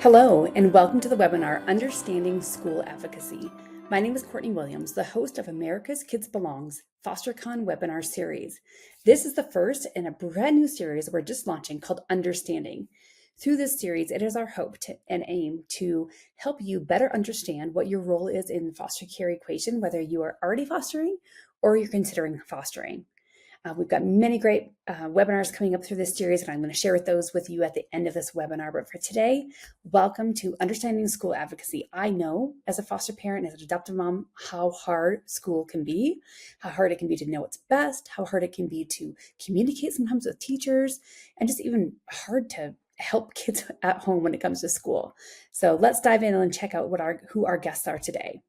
Hello, and welcome to the webinar, Understanding School Advocacy. My name is Courtney Williams, the host of America's Kids Belong's FosterCon webinar series. This is the first in a brand new series we're just launching called Understanding. Through this series, it is our hope and aim to help you better understand what your role is in the foster care equation, whether you are already fostering or you're considering fostering. We've got many great webinars coming up through this series, and I'm going to share those with you at the end of this webinar. But for today, welcome to Understanding School Advocacy. I know as a foster parent, as an adoptive mom, how hard school can be, how hard it can be to know what's best, how hard it can be to communicate sometimes with teachers, and just even hard to help kids at home when it comes to school. So let's dive in and check out who our guests are today.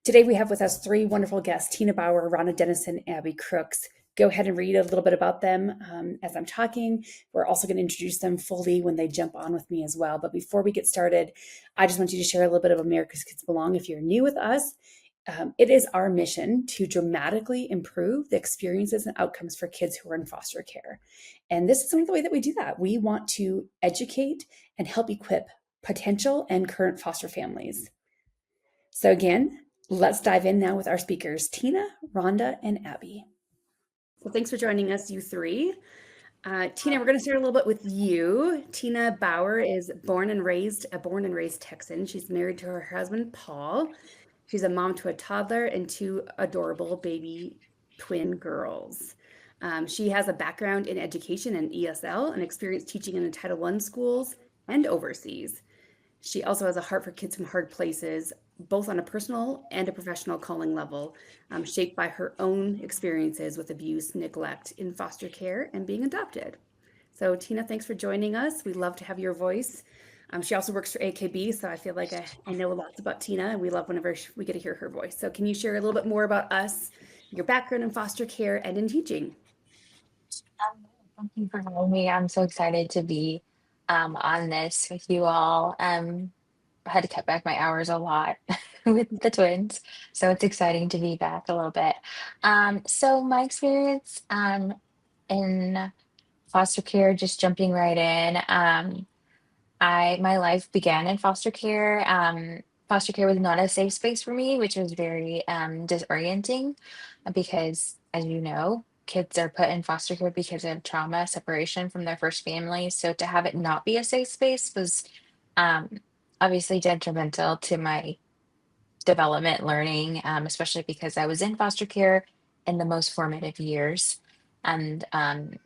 Today we have with us three wonderful guests, Tina Bauer, Rhonda Dennison, Abby Crooks. Go ahead and read a little bit about them as I'm talking. We're also going to introduce them fully when they jump on with me as well. But before we get started, I just want you to share a little bit of America's Kids Belong. If you're new with us, it is our mission to dramatically improve the experiences and outcomes for kids who are in foster care. And this is some of the way that we do that. We want to educate and help equip potential and current foster families. So again, let's dive in now with our speakers, Tina, Rhonda, and Abby. Well, thanks for joining us, you three. Tina, we're going to start a little bit with you. Tina Bauer is a born and raised Texan. She's married to her husband, Paul. She's a mom to a toddler and two adorable baby twin girls. She has a background in education and ESL and experience teaching in the Title I schools and overseas. She also has a heart for kids from hard places, both on a personal and a professional calling level, shaped by her own experiences with abuse, neglect in foster care, and being adopted. So Tina, thanks for joining us. We love to have your voice. She also works for AKB, so I feel like I know lots about Tina, and we love whenever we get to hear her voice. So can you share a little bit more about us, your background in foster care and in teaching? Thank you for having me. I'm so excited to be on this with you all. I had to cut back my hours a lot with the twins, so it's exciting to be back a little bit. So my experience in foster care, just jumping right in. My life began in foster care. Foster care was not a safe space for me, which was very disorienting because, as you know, kids are put in foster care because of trauma, separation from their first family. So to have it not be a safe space was um, obviously detrimental to my development, learning, especially because I was in foster care in the most formative years. And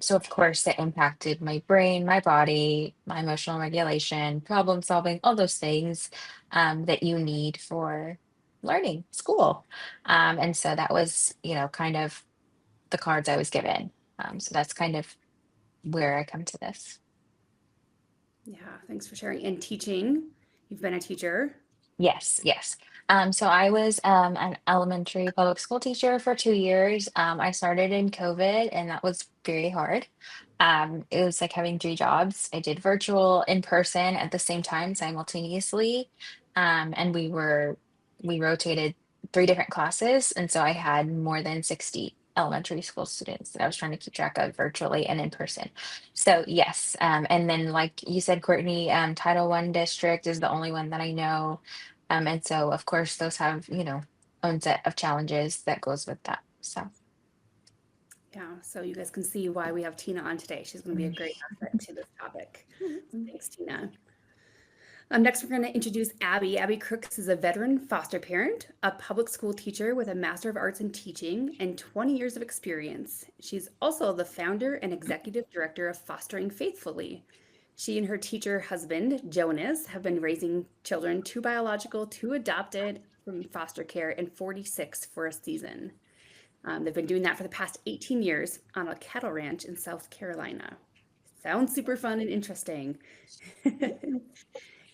so, of course, that impacted my brain, my body, my emotional regulation, problem solving, all those things that you need for learning school. And so that was, kind of the cards I was given. So that's kind of where I come to this. Yeah, thanks for sharing. And teaching, you've been a teacher. Yes, yes. So I was an elementary public school teacher for 2 years. I started in COVID, and that was very hard. It was like having three jobs. I did virtual, in person at the same time simultaneously. And we rotated three different classes, and so I had more than 60 elementary school students that I was trying to keep track of virtually and in person. So yes, and then like you said, Courtney, Title I district is the only one that I know. And so of course those have, own set of challenges that goes with that. So Yeah, so you guys can see why we have Tina on today. She's going to be a great asset to this topic. So thanks, Tina. Next, we're going to introduce Abby. Abby Crooks is a veteran foster parent, a public school teacher with a Master of Arts in Teaching and 20 years of experience. She's also the founder and executive director of Fostering Faithfully. She and her teacher husband, Jonas, have been raising children, two biological, two adopted from foster care, and 46 for a season. They've been doing that for the past 18 years on a cattle ranch in South Carolina. Sounds super fun and interesting.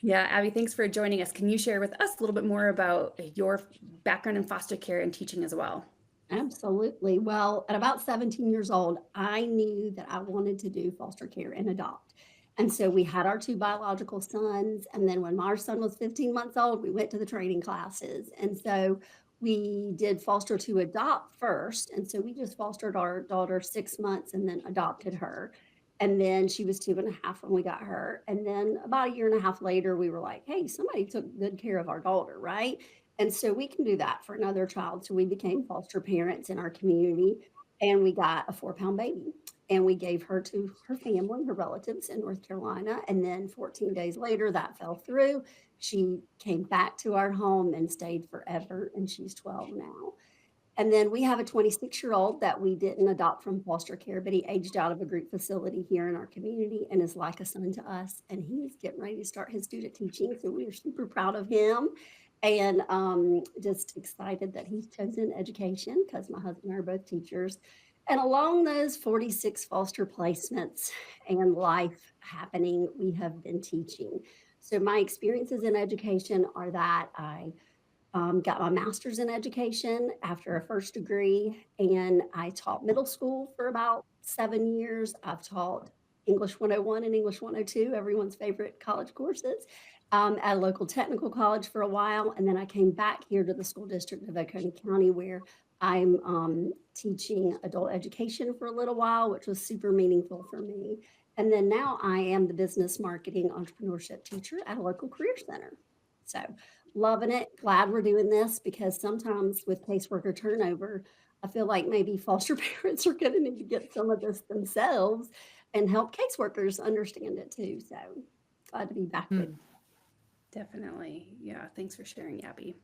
Yeah, Abby, thanks for joining us. Can you share with us a little bit more about your background in foster care and teaching as well? Absolutely. Well, at about 17 years old, I knew that I wanted to do foster care and adopt. And so we had our two biological sons. And then when our son was 15 months old, we went to the training classes. And so we did foster to adopt first. And so we just fostered our daughter 6 months and then adopted her. And then she was 2.5 when we got her. And then about a year and a half later, we were like, hey, somebody took good care of our daughter, right? And so we can do that for another child. So we became foster parents in our community, and we got a 4-pound baby. And we gave her to her family, her relatives in North Carolina. And then 14 days later, that fell through. She came back to our home and stayed forever. And she's 12 now. And then we have a 26-year-old that we didn't adopt from foster care, but he aged out of a group facility here in our community and is like a son to us. And he's getting ready to start his student teaching. So we are super proud of him, and just excited that he's chosen education, because my husband and I are both teachers. And along those 46 foster placements and life happening, we have been teaching. So my experiences in education are that I got my master's in education after a first degree, and I taught middle school for about 7 years. I've taught English 101 and English 102, everyone's favorite college courses, at a local technical college for a while. And then I came back here to the school district of Oconee County, where I'm teaching adult education for a little while, which was super meaningful for me. And then now I am the business marketing entrepreneurship teacher at a local career center. So loving it. Glad we're doing this, because sometimes with caseworker turnover, I feel like maybe foster parents are going to need to get some of this themselves and help caseworkers understand it too. So glad to be back with. Definitely. Yeah. Thanks for sharing, Abby.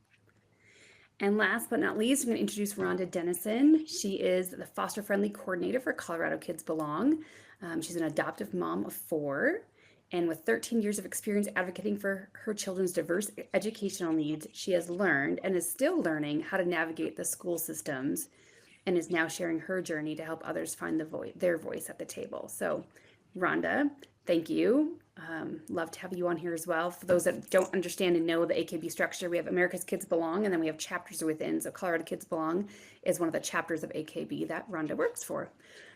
And last but not least, I'm going to introduce Rhonda Dennison. She is the foster friendly coordinator for Colorado Kids Belong. She's an adoptive mom of 4. And with 13 years of experience advocating for her children's diverse educational needs, she has learned and is still learning how to navigate the school systems, and is now sharing her journey to help others find their voice at the table. So, Rhonda, thank you. Love to have you on here as well. For those that don't understand and know the AKB structure, we have America's Kids Belong, and then we have chapters within. So Colorado Kids Belong is one of the chapters of AKB that Rhonda works for.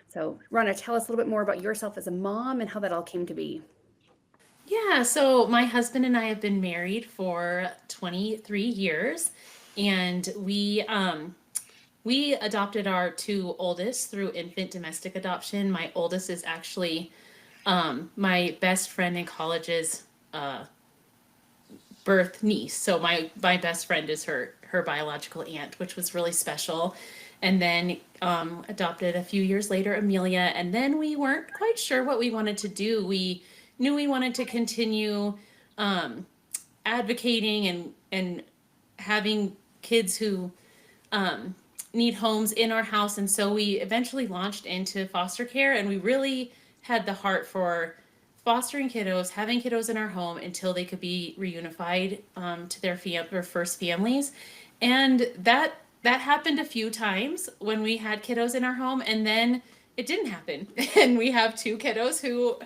So Rhonda, tell us a little bit more about yourself as a mom and how that all came to be. Yeah, so my husband and I have been married for 23 years, and we adopted our 2 oldest through infant domestic adoption. My oldest is actually my best friend in college's birth niece. So my best friend is her biological aunt, which was really special. And then adopted a few years later Amelia, and then we weren't quite sure what we wanted to do. We knew we wanted to continue advocating and having kids who need homes in our house. And so we eventually launched into foster care, and we really had the heart for fostering kiddos, having kiddos in our home until they could be reunified to their first families. And that happened a few times when we had kiddos in our home, and then it didn't happen. And we have 2 kiddos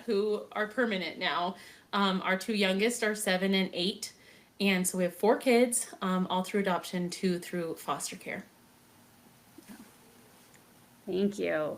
who are permanent now. Our 2 youngest are 7 and 8. And so we have 4 kids, all through adoption, 2 through foster care. Thank you.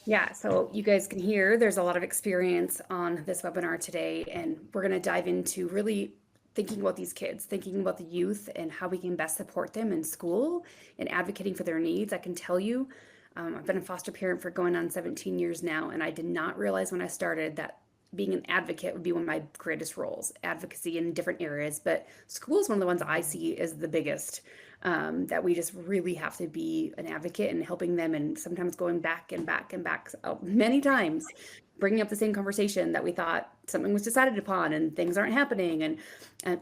Yeah, so you guys can hear there's a lot of experience on this webinar today, and we're going to dive into really thinking about these kids, thinking about the youth and how we can best support them in school and advocating for their needs. I can tell you, I've been a foster parent for going on 17 years now, and I did not realize when I started that being an advocate would be one of my greatest roles, advocacy in different areas, but school is one of the ones I see as the biggest. That we just really have to be an advocate and helping them, and sometimes going back and back and back many times, bringing up the same conversation that we thought something was decided upon and things aren't happening. And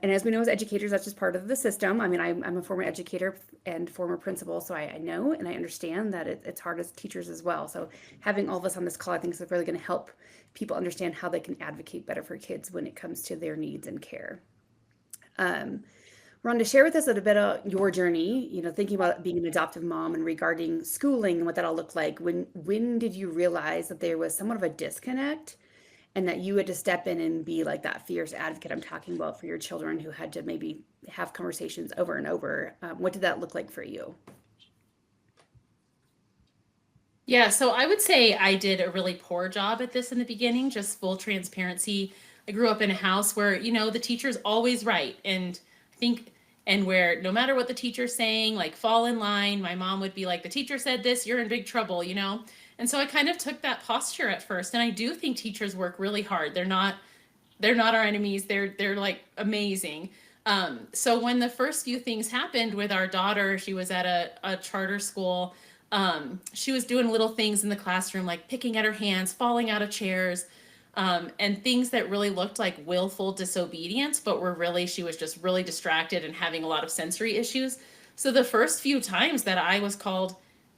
as we know, as educators, that's just part of the system. I mean, I'm a former educator and former principal, so I know and I understand that it's hard as teachers as well. So having all of us on this call, I think is really going to help people understand how they can advocate better for kids when it comes to their needs and care. Rhonda, share with us a little bit of your journey, thinking about being an adoptive mom and regarding schooling and what that all looked like. When did you realize that there was somewhat of a disconnect and that you had to step in and be like that fierce advocate I'm talking about for your children who had to maybe have conversations over and over? What did that look like for you? Yeah, so I would say I did a really poor job at this in the beginning, just full transparency. I grew up in a house where, the teacher's always right. And I think, and where no matter what the teacher's saying, like fall in line, my mom would be like, the teacher said this, you're in big trouble, And so I kind of took that posture at first. And I do think teachers work really hard. They're not our enemies. They're like amazing. So when the first few things happened with our daughter, she was at a charter school. She was doing little things in the classroom, like picking at her hands, falling out of chairs, and things that really looked like willful disobedience, but were really, she was just really distracted and having a lot of sensory issues. So the first few times that I was called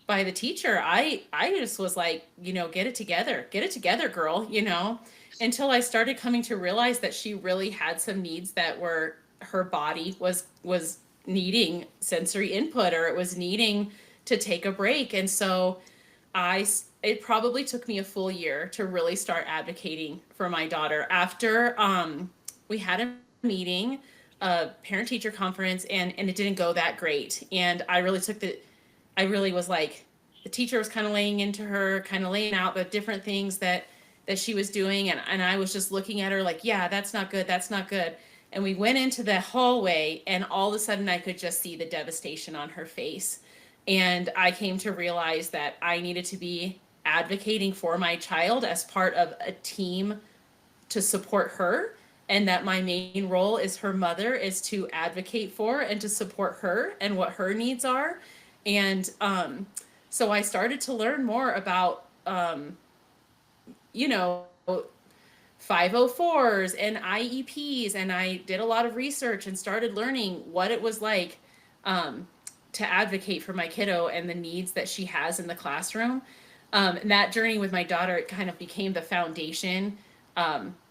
by the teacher, I just was like, get it together, girl, until I started coming to realize that she really had some needs that were, her body was needing sensory input, or it was needing to take a break. And so I it probably took me a full year to really start advocating for my daughter after we had a meeting, a parent teacher conference, and it didn't go that great. And I really was like, the teacher was kind of laying into her, kind of laying out the different things that she was doing, and I was just looking at her like, yeah, that's not good, that's not good. And we went into the hallway, and all of a sudden I could just see the devastation on her face. And I came to realize that I needed to be advocating for my child as part of a team to support her, and that my main role as her mother is to advocate for and to support her and what her needs are. And so I started to learn more about you know 504s and IEPs, and I did a lot of research and started learning what it was like to advocate for my kiddo and the needs that she has in the classroom. And that journey with my daughter, it kind of became the foundation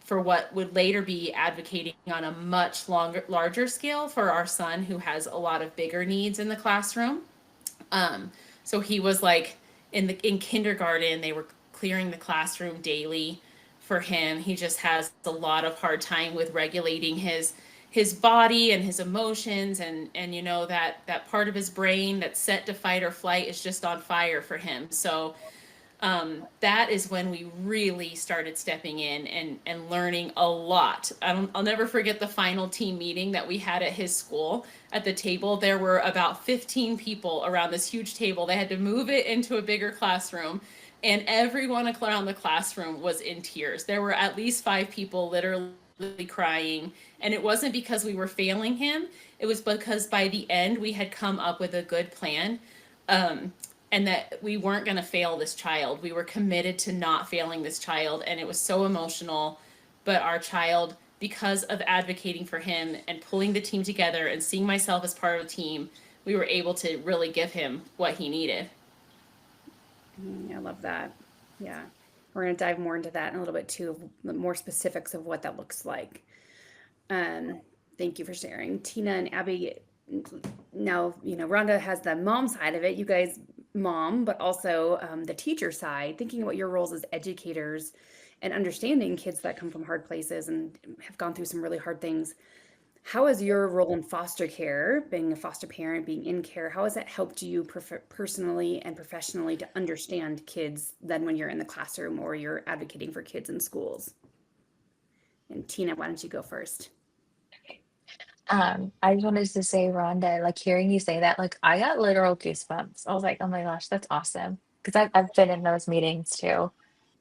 for what would later be advocating on a much larger scale for our son, who has a lot of bigger needs in the classroom. So he was like in kindergarten, they were clearing the classroom daily for him. He just has a lot of hard time with regulating his body and his emotions, and that part of his brain that's set to fight or flight is just on fire for him. So that is when we really started stepping in and learning a lot. I'll never forget the final team meeting that we had at his school. At the table, there were about 15 people around this huge table. They had to move it into a bigger classroom, and everyone around the classroom was in tears. There were at least 5 people literally crying, and it wasn't because we were failing him. It was because by the end we had come up with a good plan. And that we weren't going to fail this child. We were committed to not failing this child, and it was so emotional. But our child, because of advocating for him and pulling the team together and seeing myself as part of a team, we were able to really give him what he needed. I love that. Yeah. We're going to dive more into that in a little bit too, more specifics of what that looks like. Thank you for sharing. Tina and Abby, now, Rhonda has the mom side of it. You guys mom, but also the teacher side, thinking about your roles as educators and understanding kids that come from hard places and have gone through some really hard things. How has your role in foster care, being a foster parent, being in care, how has that helped you personally and professionally to understand kids then when you're in the classroom or you're advocating for kids in schools? And Tina, why don't you go first? I just wanted to say, Rhonda, like hearing you say that, like I got literal goosebumps. I was like, oh my gosh, that's awesome. Because I've been in those meetings too,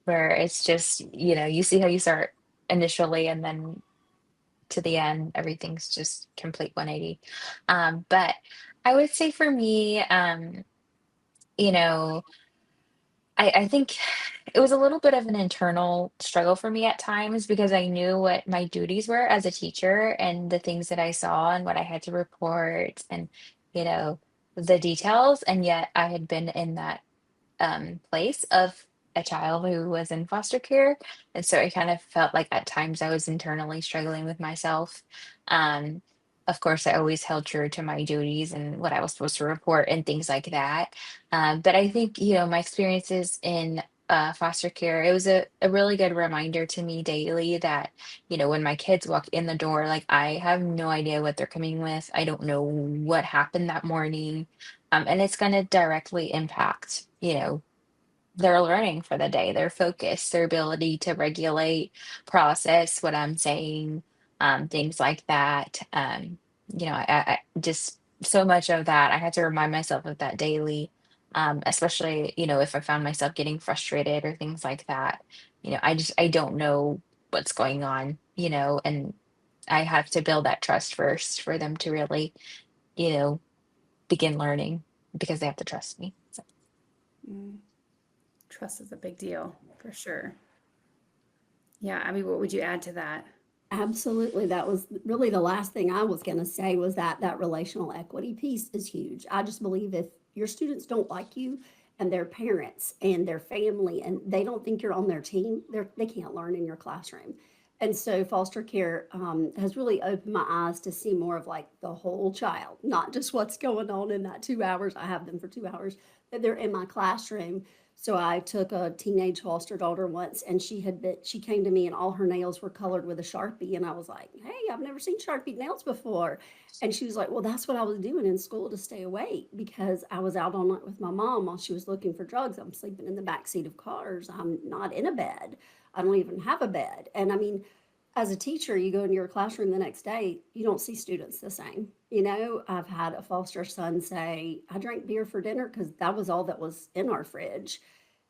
where it's just, you see how you start initially and then to the end, everything's just complete 180. But I would say for me, you know, I think it was a little bit of an internal struggle for me at times because I knew what my duties were as a teacher and the things that I saw and what I had to report and, you know, the details. And yet I had been in that place of a child who was in foster care. And so I kind of felt like at times I was internally struggling with myself. Um, of course, I always held true to my duties and what I was supposed to report and things like that. But I think, my experiences in foster care, it was a really good reminder to me daily that, when my kids walk in the door, like I have no idea what they're coming with. I don't know what happened that morning. And it's going to directly impact, their learning for the day, their focus, their ability to regulate, process what I'm saying, things like that. I just so much of that, I had to remind myself of that daily. Especially, if I found myself getting frustrated or things like that. I don't know what's going on, and I have to build that trust first for them to really, you know, begin learning because they have to trust me. So. Mm, trust is a big deal for sure. Yeah, Abby, what would you add to that? Absolutely. That was really the last thing I was going to say, was that that relational equity piece is huge. I just believe if your students don't like you and their parents and their family and they don't think you're on their team, they can't learn in your classroom. And so foster care has really opened my eyes to see more of like the whole child, not just what's going on in that 2 hours. I have them for 2 hours, that they're in my classroom. So I took a teenage foster daughter once, and she came to me and all her nails were colored with a Sharpie. And I was like, hey, I've never seen Sharpie nails before. And she was like, well, that's what I was doing in school to stay awake, because I was out all night with my mom while she was looking for drugs. I'm sleeping in the back seat of cars. I'm not in a bed. I don't even have a bed. And I mean, as a teacher, you go into your classroom the next day, you don't see students the same. I've had a foster son say, I drank beer for dinner because that was all that was in our fridge.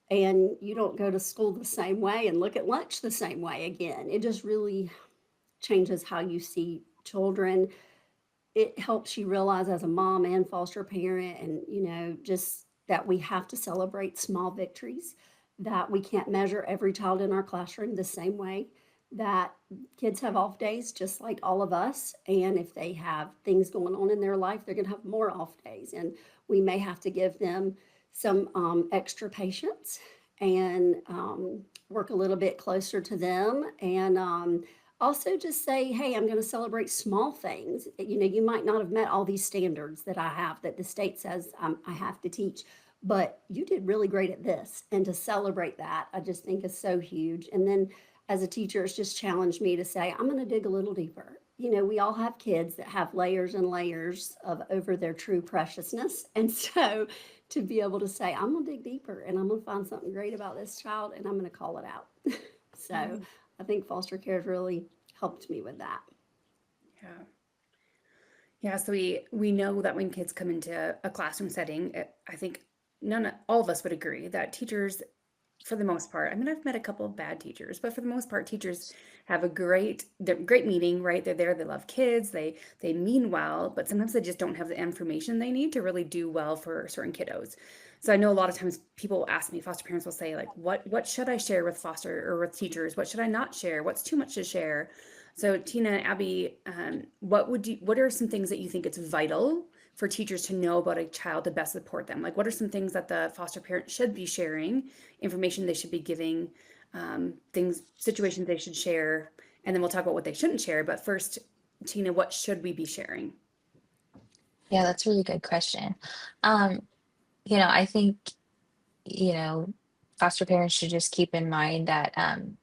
And you don't go to school the same way and look at lunch the same way again. It just really changes how you see children. It helps you realize as a mom and foster parent, and just that we have to celebrate small victories, that we can't measure every child in our classroom the same way, that kids have off days just like all of us, and if they have things going on in their life, they're going to have more off days, and we may have to give them some extra patience and work a little bit closer to them, and also just say, hey, I'm going to celebrate small things. You might not have met all these standards that I have, that the state says I have to teach, but you did really great at this. And to celebrate that, I just think is so huge. And then as a teacher, it's just challenged me to say, I'm going to dig a little deeper. We all have kids that have layers and layers of over their true preciousness. And so to be able to say, I'm going to dig deeper and I'm going to find something great about this child and I'm going to call it out. So I think foster care has really helped me with that. Yeah. Yeah, so we know that when kids come into a classroom setting, I think all of us would agree that teachers, for the most part, I mean, I've met a couple of bad teachers, but for the most part, teachers have they're great meaning, right? They're there, they love kids, they mean well, but sometimes they just don't have the information they need to really do well for certain kiddos. So I know a lot of times people will ask me, foster parents will say like, what should I share with foster or with teachers? What should I not share? What's too much to share? So Tina, Abby, what are some things that you think it's vital for teachers to know about a child to best support them? Like, what are some things that the foster parent should be sharing, information they should be giving, situations they should share, and then we'll talk about what they shouldn't share. But first, Tina, what should we be sharing? Yeah, that's a really good question. Um, I think, you know, foster parents should just keep in mind that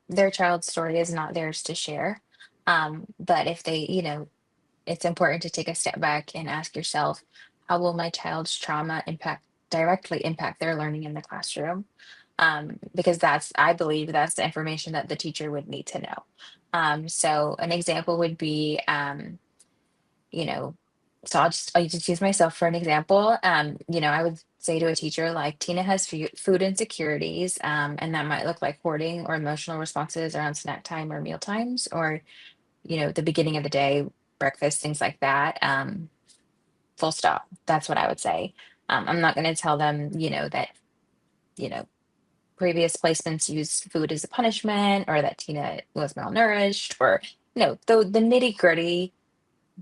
their child's story is not theirs to share. But if they, it's important to take a step back and ask yourself, how will my child's trauma directly impact their learning in the classroom? Because I believe that's the information that the teacher would need to know. So an example would be, you know, so I'll just use myself for an example. I would say to a teacher like, Tina has food insecurities, and that might look like hoarding or emotional responses around snack time or meal times, or the beginning of the day, breakfast, things like that. Full stop. That's what I would say. I'm not going to tell them, that you know previous placements used food as a punishment, or that Tina was malnourished, or the nitty gritty.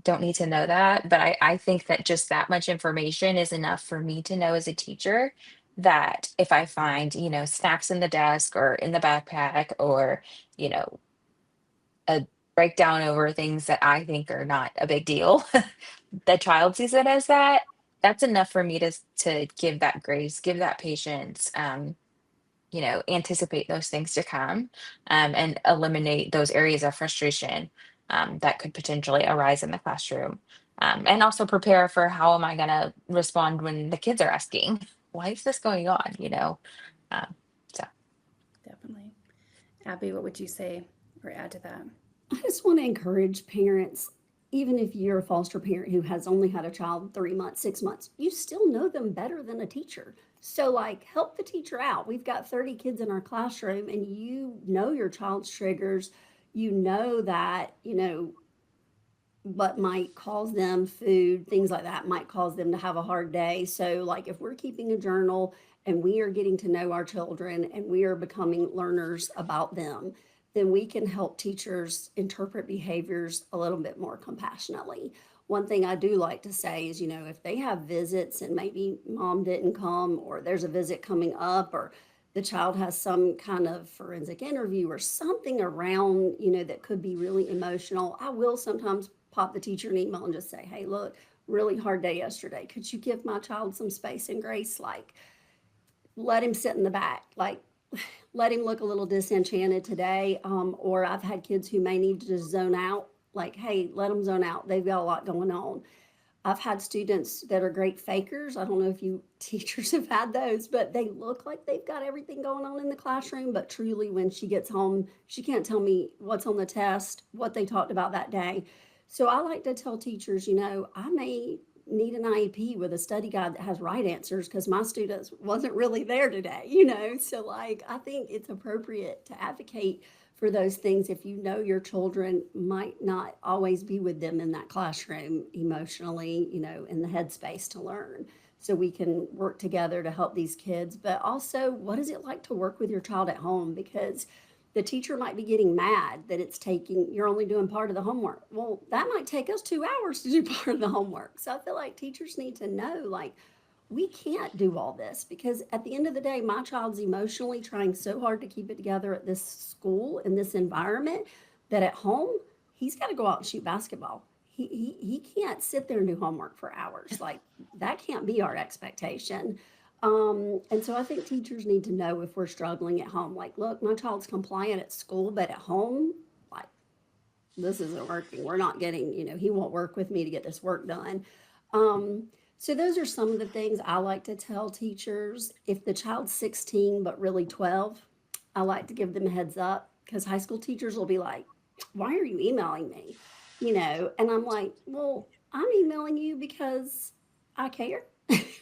Don't need to know that, but I think that just that much information is enough for me to know as a teacher that if I find, snacks in the desk or in the backpack, or, you know, a breakdown over things that I think are not a big deal, the child sees it as that. That's enough for me to give that grace, give that patience, anticipate those things to come, and eliminate those areas of frustration that could potentially arise in the classroom. And also prepare for how am I going to respond when the kids are asking, why is this going on? Um, so. Definitely. Abby, what would you say or add to that? I just want to encourage parents, even if you're a foster parent who has only had a child 3 months, 6 months, you still know them better than a teacher. So, like, help the teacher out. We've got 30 kids in our classroom, and you know your child's triggers. You know that, what might cause them, food, things like that might cause them to have a hard day. So, like, if we're keeping a journal and we are getting to know our children and we are becoming learners about them, then we can help teachers interpret behaviors a little bit more compassionately. One thing I do like to say is, if they have visits and maybe mom didn't come, or there's a visit coming up, or the child has some kind of forensic interview or something around, that could be really emotional, I will sometimes pop the teacher an email and just say, hey, look, really hard day yesterday. Could you give my child some space and grace? Like, let him sit in the back. Like, let him look a little disenchanted today. Or I've had kids who may need to just zone out. Like, hey, let them zone out. They've got a lot going on. I've had students that are great fakers. I don't know if you teachers have had those, but they look like they've got everything going on in the classroom. But truly, when she gets home, she can't tell me what's on the test, what they talked about that day. So I like to tell teachers, I may need an IEP with a study guide that has right answers because my students wasn't really there today. So, like, I think it's appropriate to advocate for those things if you know your children might not always be with them in that classroom emotionally, in the headspace to learn. So we can work together to help these kids. But also, what is it like to work with your child at home? Because the teacher might be getting mad that you're only doing part of the homework. Well, that might take us 2 hours to do part of the homework. So I feel like teachers need to know, like, we can't do all this because at the end of the day, my child's emotionally trying so hard to keep it together at this school, in this environment, that at home, he's got to go out and shoot basketball. He can't sit there and do homework for hours. Like, that can't be our expectation. And so I think teachers need to know if we're struggling at home. Like, look, my child's compliant at school, but at home, like, this isn't working. We're not getting, he won't work with me to get this work done. So those are some of the things I like to tell teachers. If the child's 16 but really 12, I like to give them a heads up because high school teachers will be like, why are you emailing me? And I'm like, well, I'm emailing you because I care,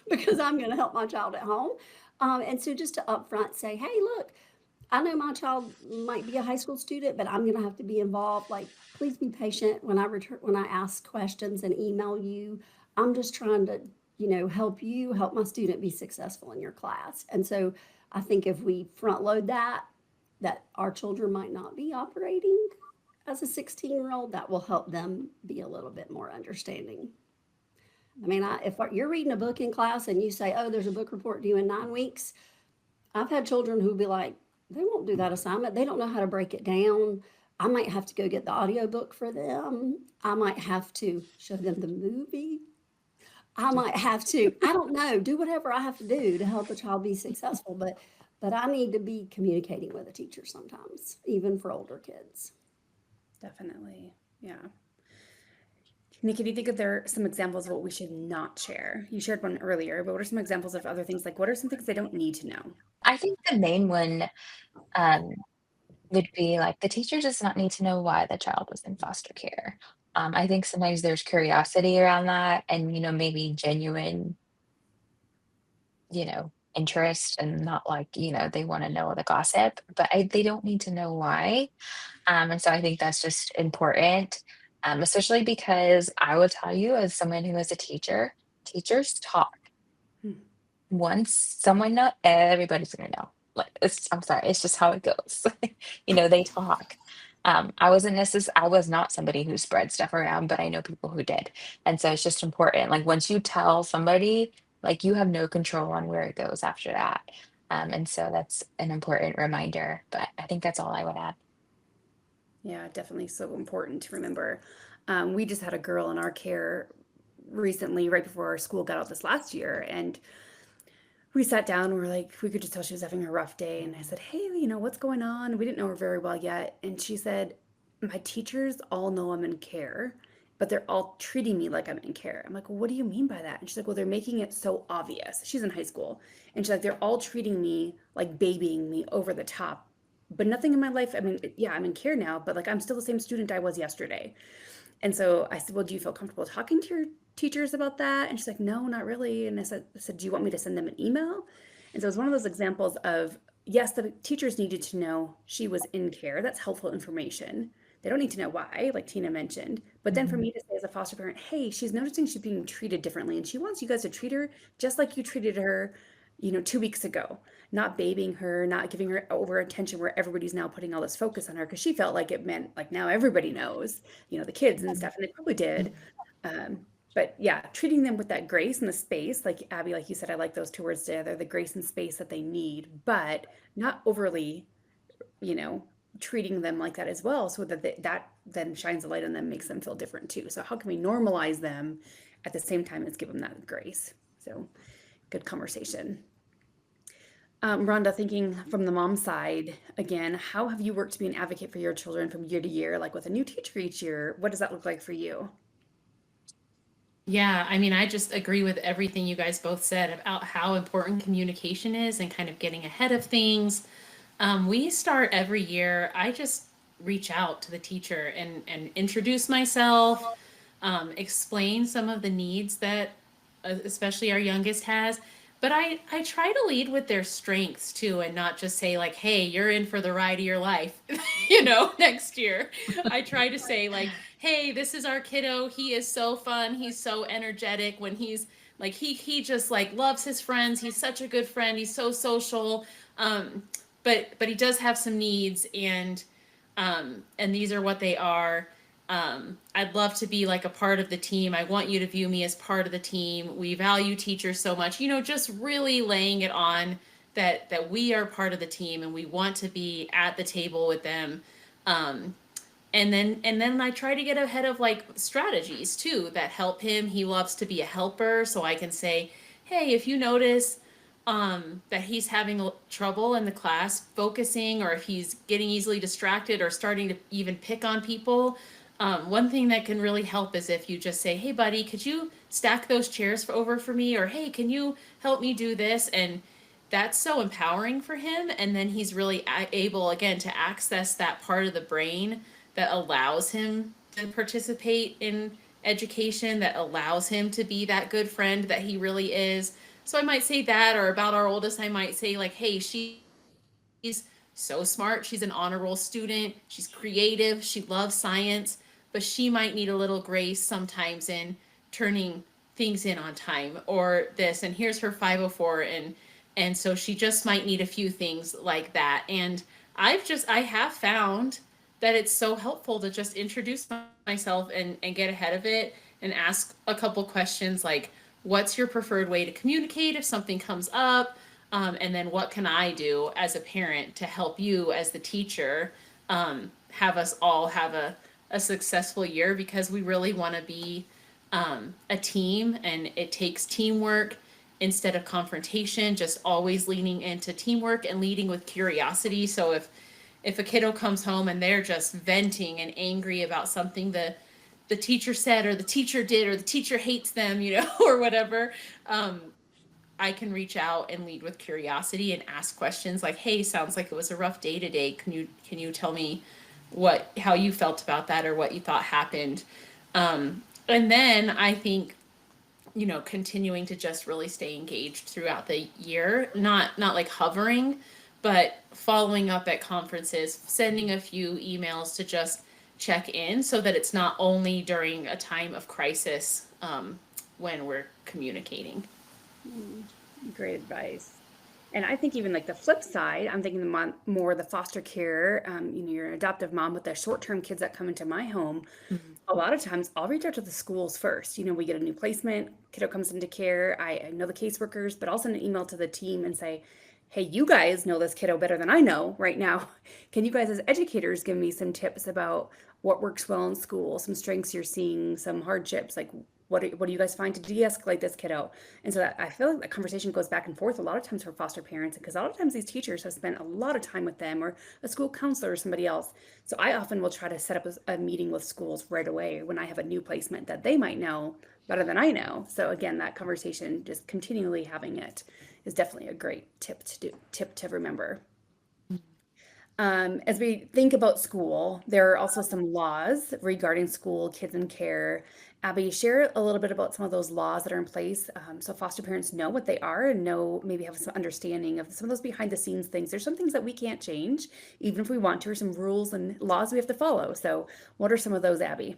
because I'm going to help my child at home. And so just to upfront say, hey, look, I know my child might be a high school student, but I'm going to have to be involved. Like, please be patient when I ask questions and email you. I'm just trying to, help my student be successful in your class. And so I think if we front load that our children might not be operating as a 16-year-old, that will help them be a little bit more understanding. I mean, if you're reading a book in class and you say, oh, there's a book report due in 9 weeks, I've had children who be like, they won't do that assignment. They don't know how to break it down. I might have to go get the audiobook for them. I might have to show them the movie. I might have to, I don't know, do whatever I have to do to help a child be successful. But I need to be communicating with a teacher sometimes, even for older kids. Definitely. Yeah. Nikki, do you think that there are some examples of what we should not share? You shared one earlier, but what are some examples of other things? Like, what are some things they don't need to know? I think the main one um, would be like the teacher does not need to know why the child was in foster care. I think sometimes there's curiosity around that and, maybe genuine, interest and not like, they want to know the gossip, but they don't need to know why. And so I think that's just important, especially because I will tell you, as someone who is a teacher, teachers talk. Hmm. Once someone know, everybody's gonna know. Like I'm sorry, it's just how it goes. They talk. I was not somebody who spread stuff around, but I know people who did. And so it's just important. Like once you tell somebody, like you have no control on where it goes after that. And so that's an important reminder. But I think that's all I would add. Yeah, definitely so important to remember. We just had a girl in our care recently, right before our school got out this last year, and we sat down and we're like, we could just tell she was having a rough day. And I said, hey, what's going on? We didn't know her very well yet. And she said, my teachers all know I'm in care, but they're all treating me like I'm in care. I'm like, well, what do you mean by that? And she's like, well, they're making it so obvious. She's in high school. And she's like, they're all treating me like babying me over the top. But nothing in my life, I mean, yeah, I'm in care now, but like I'm still the same student I was yesterday. And so I said, well, do you feel comfortable talking to your teachers about that? And she's like, no, not really. And I said, do you want me to send them an email? And so it was one of those examples of, yes, the teachers needed to know she was in care. That's helpful information. They don't need to know why, like Tina mentioned. But then for Mhm. me to say as a foster parent, hey, she's noticing she's being treated differently, and she wants you guys to treat her just like you treated her, 2 weeks ago, not babying her, not giving her over attention where everybody's now putting all this focus on her because she felt like it meant like now everybody knows, the kids and stuff, and they probably did. Um, but yeah, treating them with that grace and the space, like Abby, like you said, I like those two words together, the grace and space that they need, but not overly, you know, treating them like that as well, so that that then shines a light on them, makes them feel different too. So how can we normalize them at the same time as give them that grace? So good conversation. Rhonda, thinking from the mom side again, how have you worked to be an advocate for your children from year to year, like with a new teacher each year? What does that look like for you? Yeah, I mean, I just agree with everything you guys both said about how important communication is and kind of getting ahead of things. We start every year. I just reach out to the teacher and introduce myself, explain some of the needs that especially our youngest has. But I try to lead with their strengths too and not just say, like, hey, you're in for the ride of your life, next year. I try to say, like, hey, this is our kiddo. He is so fun. He's so energetic when he's like, he just like loves his friends. He's such a good friend. He's so social. But he does have some needs, and these are what they are. I'd love to be like a part of the team. I want you to view me as part of the team. We value teachers so much, just really laying it on that we are part of the team and we want to be at the table with them. Um, and then I try to get ahead of like strategies too that help him. He loves to be a helper, so I can say, hey, if you notice that he's having trouble in the class focusing, or if he's getting easily distracted or starting to even pick on people, one thing that can really help is if you just say, hey buddy, could you stack those chairs over for me, or hey, can you help me do this? And that's so empowering for him, and then he's really able again to access that part of the brain that allows him to participate in education, that allows him to be that good friend that he really is. So I might say that, or about our oldest, I might say, like, hey, she's so smart. She's an honor roll student. She's creative. She loves science, but she might need a little grace sometimes in turning things in on time or this. And here's her 504, and so she just might need a few things like that. And I have found that it's so helpful to just introduce myself and get ahead of it and ask a couple questions like, what's your preferred way to communicate if something comes up? And then what can I do as a parent to help you as the teacher, have us all have a successful year, because we really want to be a team, and it takes teamwork instead of confrontation, just always leaning into teamwork and leading with curiosity. So if a kiddo comes home and they're just venting and angry about something the teacher said or the teacher did or the teacher hates them, or whatever, I can reach out and lead with curiosity and ask questions like, hey, sounds like it was a rough day today. Can you tell me how you felt about that, or what you thought happened? And then I think, continuing to just really stay engaged throughout the year, not like hovering, but following up at conferences, sending a few emails to just check in, so that it's not only during a time of crisis, when we're communicating. Great advice. And I think even like the flip side, I'm thinking more the foster care. You're an adoptive mom with the short-term kids that come into my home. Mhm. A lot of times I'll reach out to the schools first. We get a new placement, kiddo comes into care. I know the caseworkers, but I'll send an email to the team and say, hey, you guys know this kiddo better than I know right now. Can you guys as educators give me some tips about what works well in school, some strengths you're seeing, some hardships, like what do you guys find to de-escalate this kiddo? And so that, I feel like that conversation goes back and forth a lot of times for foster parents, because a lot of times these teachers have spent a lot of time with them, or a school counselor or somebody else. So I often will try to set up a meeting with schools right away when I have a new placement that they might know better than I know. So again, that conversation, just continually having it, is definitely a great tip to remember. As we think about school, there are also some laws regarding school, kids in care. Abby, share a little bit about some of those laws that are in place, so foster parents know what they are and know, maybe have some understanding of some of those behind the scenes things. There's some things that we can't change, even if we want to, or some rules and laws we have to follow. So, what are some of those, Abby?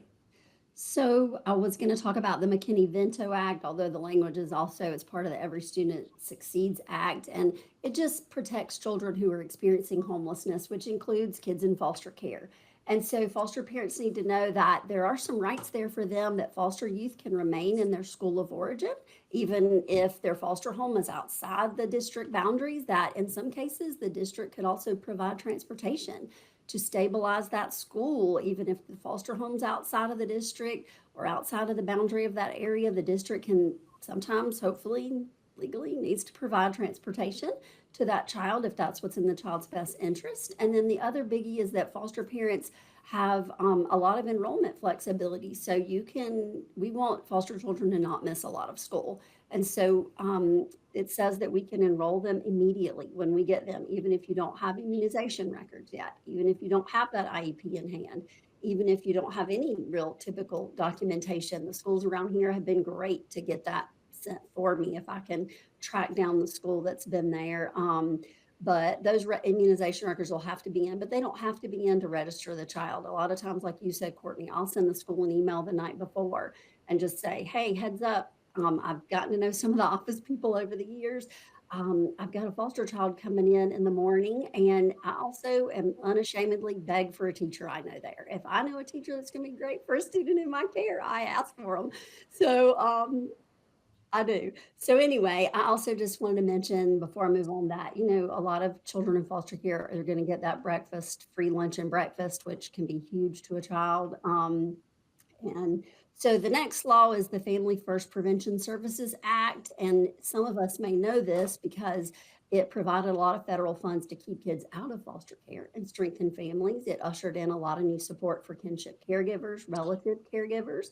So I was going to talk about the McKinney-Vento Act, although the language is also, it's part of the Every Student Succeeds Act, and it just protects children who are experiencing homelessness, which includes kids in foster care. And so foster parents need to know that there are some rights there for them, that foster youth can remain in their school of origin, even if their foster home is outside the district boundaries, that in some cases the district could also provide transportation to stabilize that school, even if the foster home's outside of the district or outside of the boundary of that area. The district can sometimes, hopefully, legally needs to provide transportation to that child if that's what's in the child's best interest. And then the other biggie is that foster parents have a lot of enrollment flexibility. So we want foster children to not miss a lot of school. And so it says that we can enroll them immediately when we get them, even if you don't have immunization records yet, even if you don't have that IEP in hand, even if you don't have any real typical documentation. The schools around here have been great to get that sent for me if I can track down the school that's been there. But those immunization records will have to be in, but they don't have to be in to register the child. A lot of times, like you said, Courtney, I'll send the school an email the night before and just say, hey, heads up. I've gotten to know some of the office people over the years. I've got a foster child coming in the morning, and I also am unashamedly beg for a teacher I know there. If I know a teacher that's going to be great for a student in my care, I ask for them. So I do. So anyway, I also just wanted to mention before I move on that, a lot of children in foster care are going to get that breakfast, free lunch and breakfast, which can be huge to a child. And so the next law is the Family First Prevention Services Act. And some of us may know this because it provided a lot of federal funds to keep kids out of foster care and strengthen families. It ushered in a lot of new support for kinship caregivers, relative caregivers.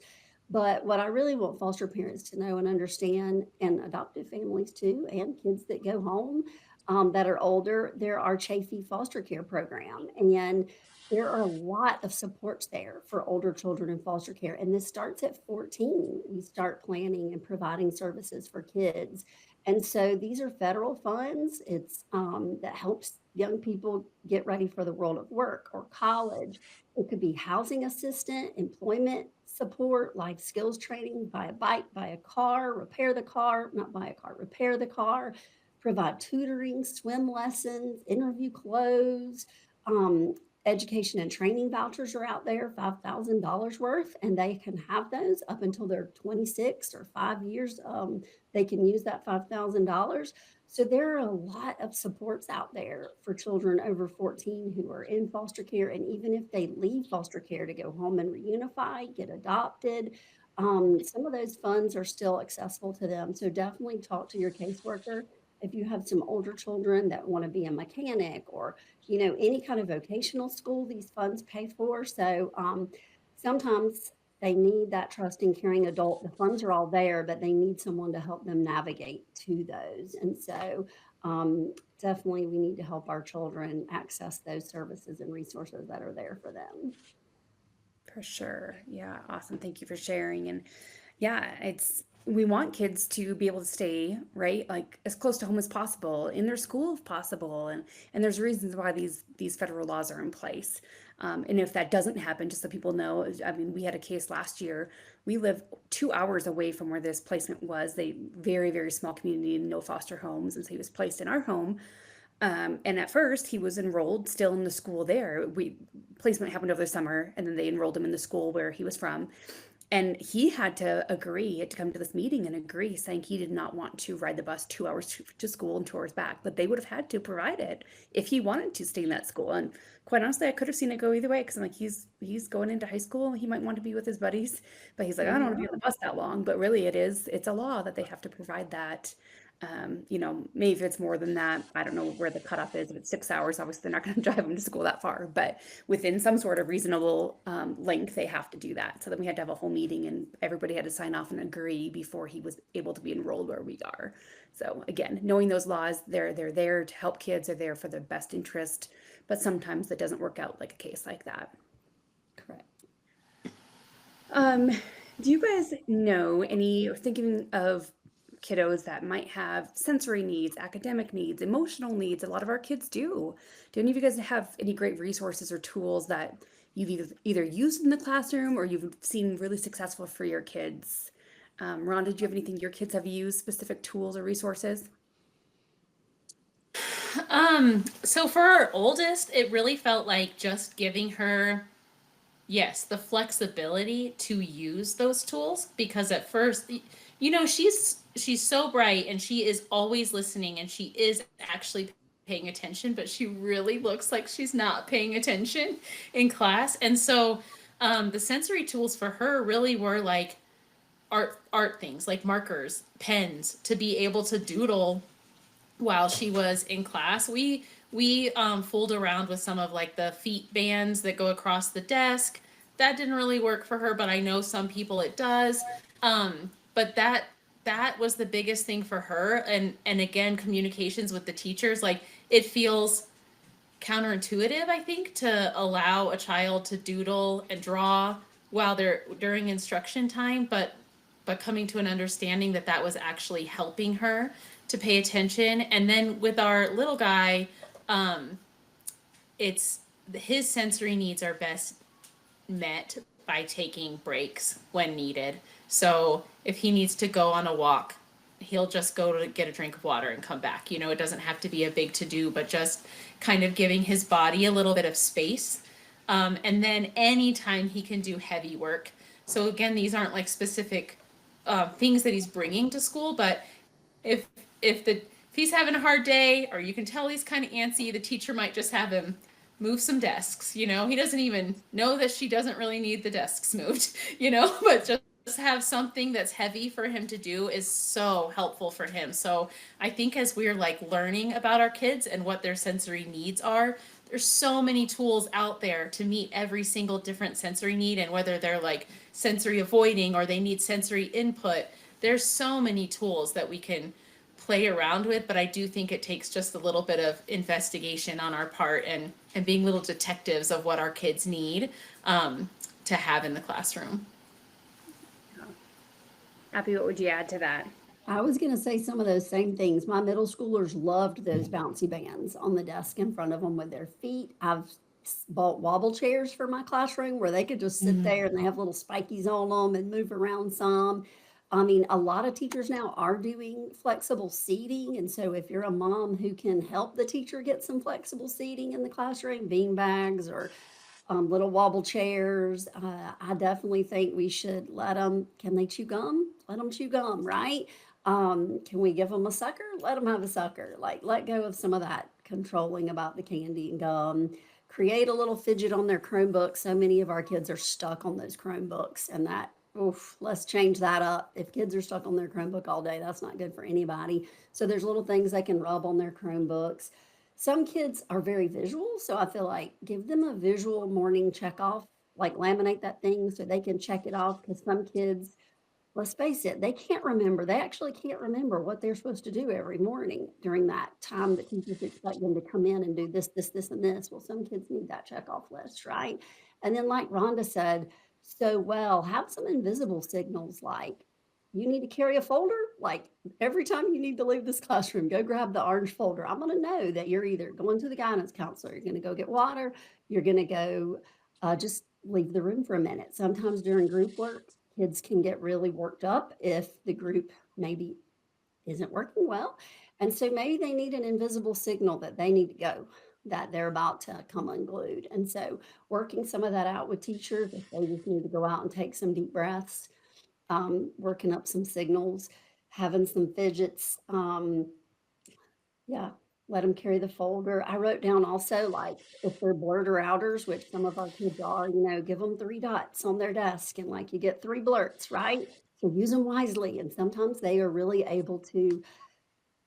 But what I really want foster parents to know and understand, and adoptive families too, and kids that go home that are older, there are Chafee foster care program. And there are a lot of supports there for older children in foster care. And this starts at 14. We start planning and providing services for kids. And so these are federal funds. It's that helps young people get ready for the world of work or college. It could be housing assistant, employment support, life skills training, buy a bike, buy a car, repair the car, not buy a car, repair the car, provide tutoring, swim lessons, interview clothes. Um, Education and training vouchers are out there, $5,000 worth, and they can have those up until they're 26 or 5 years. They can use that $5,000. So there are a lot of supports out there for children over 14 who are in foster care. And even if they leave foster care to go home and reunify, get adopted, some of those funds are still accessible to them. So definitely talk to your caseworker if you have some older children that want to be a mechanic or any kind of vocational school these funds pay for. So sometimes they need that trusting, caring adult. The funds are all there, but they need someone to help them navigate to those. And so definitely we need to help our children access those services and resources that are there for them. For sure. Yeah, awesome. Thank you for sharing. And yeah, we want kids to be able to stay, right, like as close to home as possible, in their school if possible. And there's reasons why these federal laws are in place. And if that doesn't happen, just so people know, I mean, we had a case last year. We live 2 hours away from where this placement was. They very, very small community, no foster homes. And so he was placed in our home. And at first, he was enrolled still in the school there. Placement happened over the summer, and then they enrolled him in the school where he was from. And he had to agree, he had to come to this meeting and agree, saying he did not want to ride the bus 2 hours to school and 2 hours back. But they would have had to provide it if he wanted to stay in that school. And quite honestly, I could have seen it go either way, because I'm like, he's going into high school. He might want to be with his buddies, but he's like, I don't want to be on the bus that long. But really, it's a law that they have to provide that. Maybe if it's more than that, I don't know where the cutoff is. If it's 6 hours, obviously they're not going to drive them to school that far, but within some sort of reasonable length, they have to do that. So then we had to have a whole meeting and everybody had to sign off and agree before he was able to be enrolled where we are. So again, knowing those laws, they're there to help kids, they're there for their best interest, but sometimes it doesn't work out like a case like that. Correct. Do you guys know any, or thinking of kiddos that might have sensory needs, academic needs, emotional needs? A lot of our kids do. Do any of you guys have any great resources or tools that you've either used in the classroom or you've seen really successful for your kids? Rhonda, do you have anything your kids have used, specific tools or resources? So for our oldest, it really felt like just giving her, yes, the flexibility to use those tools, because at first, she's so bright and she is always listening and she is actually paying attention, but she really looks like she's not paying attention in class. And so the sensory tools for her really were like art things like markers, pens, to be able to doodle while she was in class. We fooled around with some of like the feet bands that go across the desk. That didn't really work for her, but I know some people it does. But that was the biggest thing for her. And again, communications with the teachers, like it feels counterintuitive, I think, to allow a child to doodle and draw while they're during instruction time, but coming to an understanding that that was actually helping her to pay attention. And then with our little guy, it's his sensory needs are best met by taking breaks when needed. So if he needs to go on a walk, he'll just go to get a drink of water and come back. It doesn't have to be a big to do, but just kind of giving his body a little bit of space. And then anytime he can do heavy work. So again, these aren't like specific things that he's bringing to school, but if if he's having a hard day, or you can tell he's kind of antsy, the teacher might just have him move some desks. He doesn't even know that she doesn't really need the desks moved. But just have something that's heavy for him to do is so helpful for him. So I think as we're like learning about our kids and what their sensory needs are, there's so many tools out there to meet every single different sensory need, and whether they're like sensory avoiding or they need sensory input, there's so many tools that we can play around with. But I do think it takes just a little bit of investigation on our part, and being little detectives of what our kids need to have in the classroom. Abby, what would you add to that? I was going to say some of those same things. My middle schoolers loved those bouncy bands on the desk in front of them with their feet. I've bought wobble chairs for my classroom where they could just sit there and they have little spikies on them and move around some. I mean, a lot of teachers now are doing flexible seating. And so if you're a mom who can help the teacher get some flexible seating in the classroom, bean bags or little wobble chairs, I definitely think we should let them, can they chew gum? Let them chew gum, right? Can we give them a sucker? Let them have a sucker. Like, let go of some of that controlling about the candy and gum. Create a little fidget on their Chromebook. So many of our kids are stuck on those Chromebooks, and that, oof, let's change that up. If kids are stuck on their Chromebook all day, that's not good for anybody. So there's little things they can rub on their Chromebooks. Some kids are very visual, so I feel like give them a visual morning check off, like laminate that thing so they can check it off, because some kids, let's face it, they can't remember. They actually can't remember what they're supposed to do every morning during that time that teachers expect them to come in and do this, this, this, and this. Well, some kids need that checkoff list, right? And then, like Rhonda said so well, have some invisible signals, like you need to carry a folder. Like every time you need to leave this classroom, go grab the orange folder. I'm going to know that you're either going to the guidance counselor, you're going to go get water, you're going to go just leave the room for a minute. Sometimes during group work, kids can get really worked up if the group maybe isn't working well. And so maybe they need an invisible signal that they need to go, that they're about to come unglued. And so working some of that out with teachers, if they just need to go out and take some deep breaths, working up some signals, having some fidgets. Yeah, let them carry the folder. I wrote down also, like, if they're blurter outers, which some of our kids are, give them 3 dots on their desk and like you get 3 blurts, right? So use them wisely. And sometimes they are really able to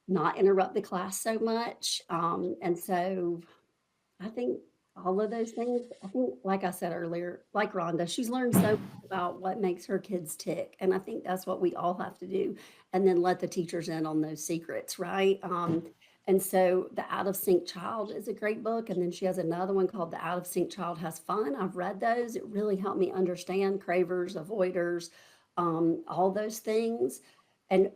not interrupt the class so much. And so I think all of those things, I think, like I said earlier, like Rhonda, she's learned so much about what makes her kids tick. And I think that's what we all have to do. And then let the teachers in on those secrets, right? And so The Out of Sync Child is a great book. And then she has another one called The Out of Sync Child Has Fun. I've read those. It really helped me understand cravers, avoiders, all those things. And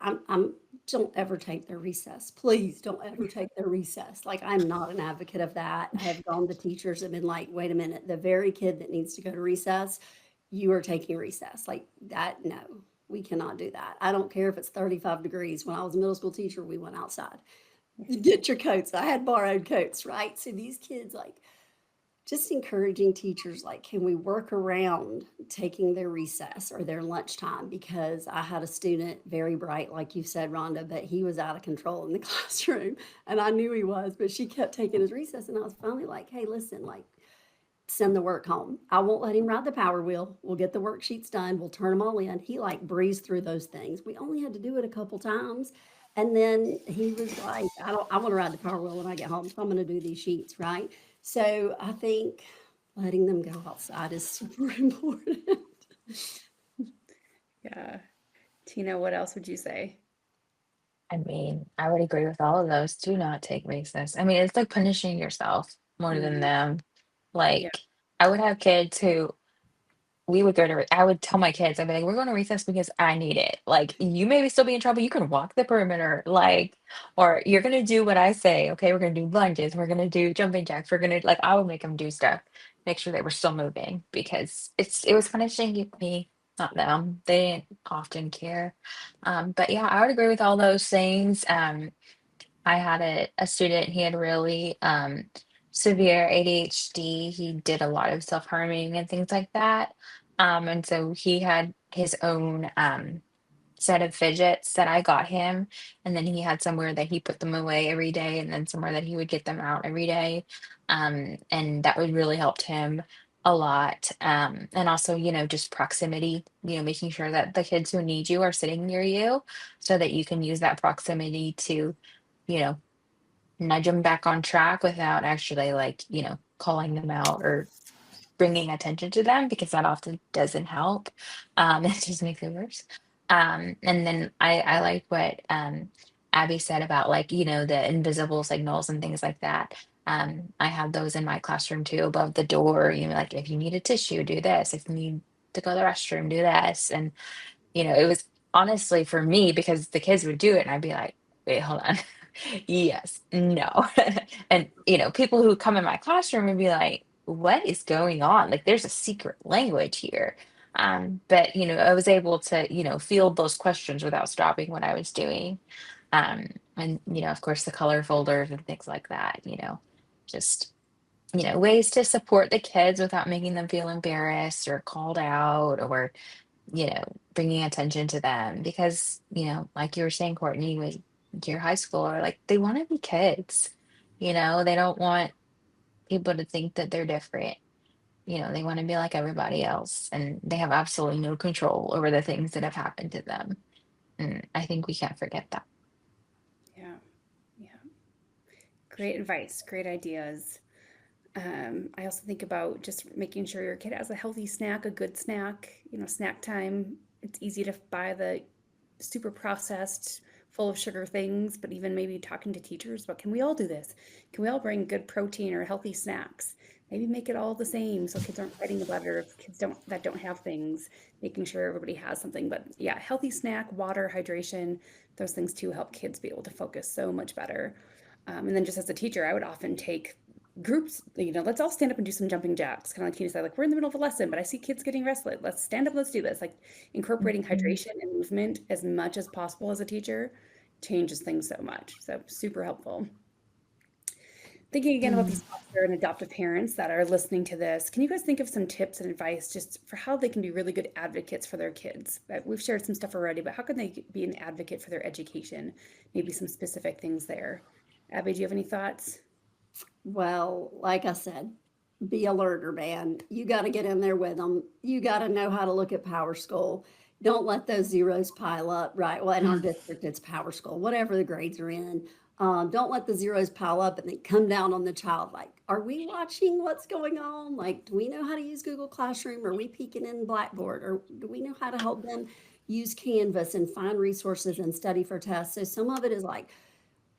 I'm don't ever take their recess. Please don't ever take their recess. Like, I'm not an advocate of that. I have gone to teachers and been like, wait a minute, the very kid that needs to go to recess, you are taking recess. Like that, no, we cannot do that. I don't care if it's 35 degrees. When I was a middle school teacher, we went outside. Get your coats. I had borrowed coats, right? So these kids, like, just encouraging teachers, like, can we work around taking their recess or their lunchtime? Because I had a student, very bright, like you said, Rhonda, but he was out of control in the classroom. And I knew he was, but she kept taking his recess. And I was finally like, hey, listen, like, send the work home. I won't let him ride the power wheel. We'll get the worksheets done. We'll turn them all in. He like breezed through those things. We only had to do it a couple times. And then he was like, I want to ride the power wheel when I get home. So I'm going to do these sheets, right? So I think letting them go outside is super important. Yeah. Tina, what else would you say? I mean, I would agree with all of those. Do not take recess. I mean, it's like punishing yourself more than Mhm. them. Yeah. Like, I would have kids who we would go to I would tell my kids, I'd be like, "We're going to recess because I need it." Like, you maybe still be in trouble, you can walk the perimeter, like, or you're gonna do what I say, okay? We're gonna do lunges, we're gonna do jumping jacks, we're gonna like, I would make them do stuff, make sure they were still moving because it was punishing me, not them. They didn't often care. But yeah, I would agree with all those things. I had a student, he had really severe ADHD. He did a lot of self-harming and things like that. And so he had his own set of fidgets that I got him. And then he had somewhere that he put them away every day, and then somewhere that he would get them out every day. And that would really helped him a lot. And also, just proximity, making sure that the kids who need you are sitting near you so that you can use that proximity to you know, nudge them back on track without actually like, calling them out or bringing attention to them because that often doesn't help. It just makes it worse. And then I like what Abby said about like, the invisible signals and things like that. I have those in my classroom too, above the door. Like if you need a tissue, do this. If you need to go to the restroom, do this. And it was honestly for me because the kids would do it and I'd be like, wait, hold on. Yes, no. And, people who come in my classroom would be like, what is going on? Like, there's a secret language here. But, I was able to, field those questions without stopping what I was doing. And, of course, the color folders and things like that, just, ways to support the kids without making them feel embarrassed or called out or you know, bringing attention to them because, like you were saying, Courtney, with your high schooler, like they want to be kids, they don't want people to think that they're different. They want to be like everybody else and they have absolutely no control over the things that have happened to them. And I think we can't forget that. Yeah. Yeah. Great advice. Great ideas. I also think about just making sure your kid has a healthy snack, a good snack, snack time. It's easy to buy the super processed, full of sugar things, but even maybe talking to teachers about can we all do this? Can we all bring good protein or healthy snacks? Maybe make it all the same so kids aren't fighting about it or if kids don't have things, making sure everybody has something. But yeah, healthy snack, water, hydration, those things too help kids be able to focus so much better. And then just as a teacher, I would often take groups, let's all stand up and do some jumping jacks. Kind of like Tina said, like we're in the middle of a lesson, but I see kids getting restless. Let's stand up, let's do this. Like incorporating Mhm. hydration and movement as much as possible as a teacher changes things so much. So super helpful. Thinking again about Mm. these foster and adoptive parents that are listening to this, can you guys think of some tips and advice just for how they can be really good advocates for their kids? We've shared some stuff already, but how can they be an advocate for their education? Maybe some specific things there. Abby, do you have any thoughts? Well, like I said, be a learner, man. You got to get in there with them. You got to know how to look at Power School. Don't let those zeros pile up, right? Well, in our district, it's Power School, whatever the grades are in. Don't let the zeros pile up and then come down on the child. Like, are we watching what's going on? Like, do we know how to use Google Classroom? Are we peeking in Blackboard? Or do we know how to help them use Canvas and find resources and study for tests? So some of it is like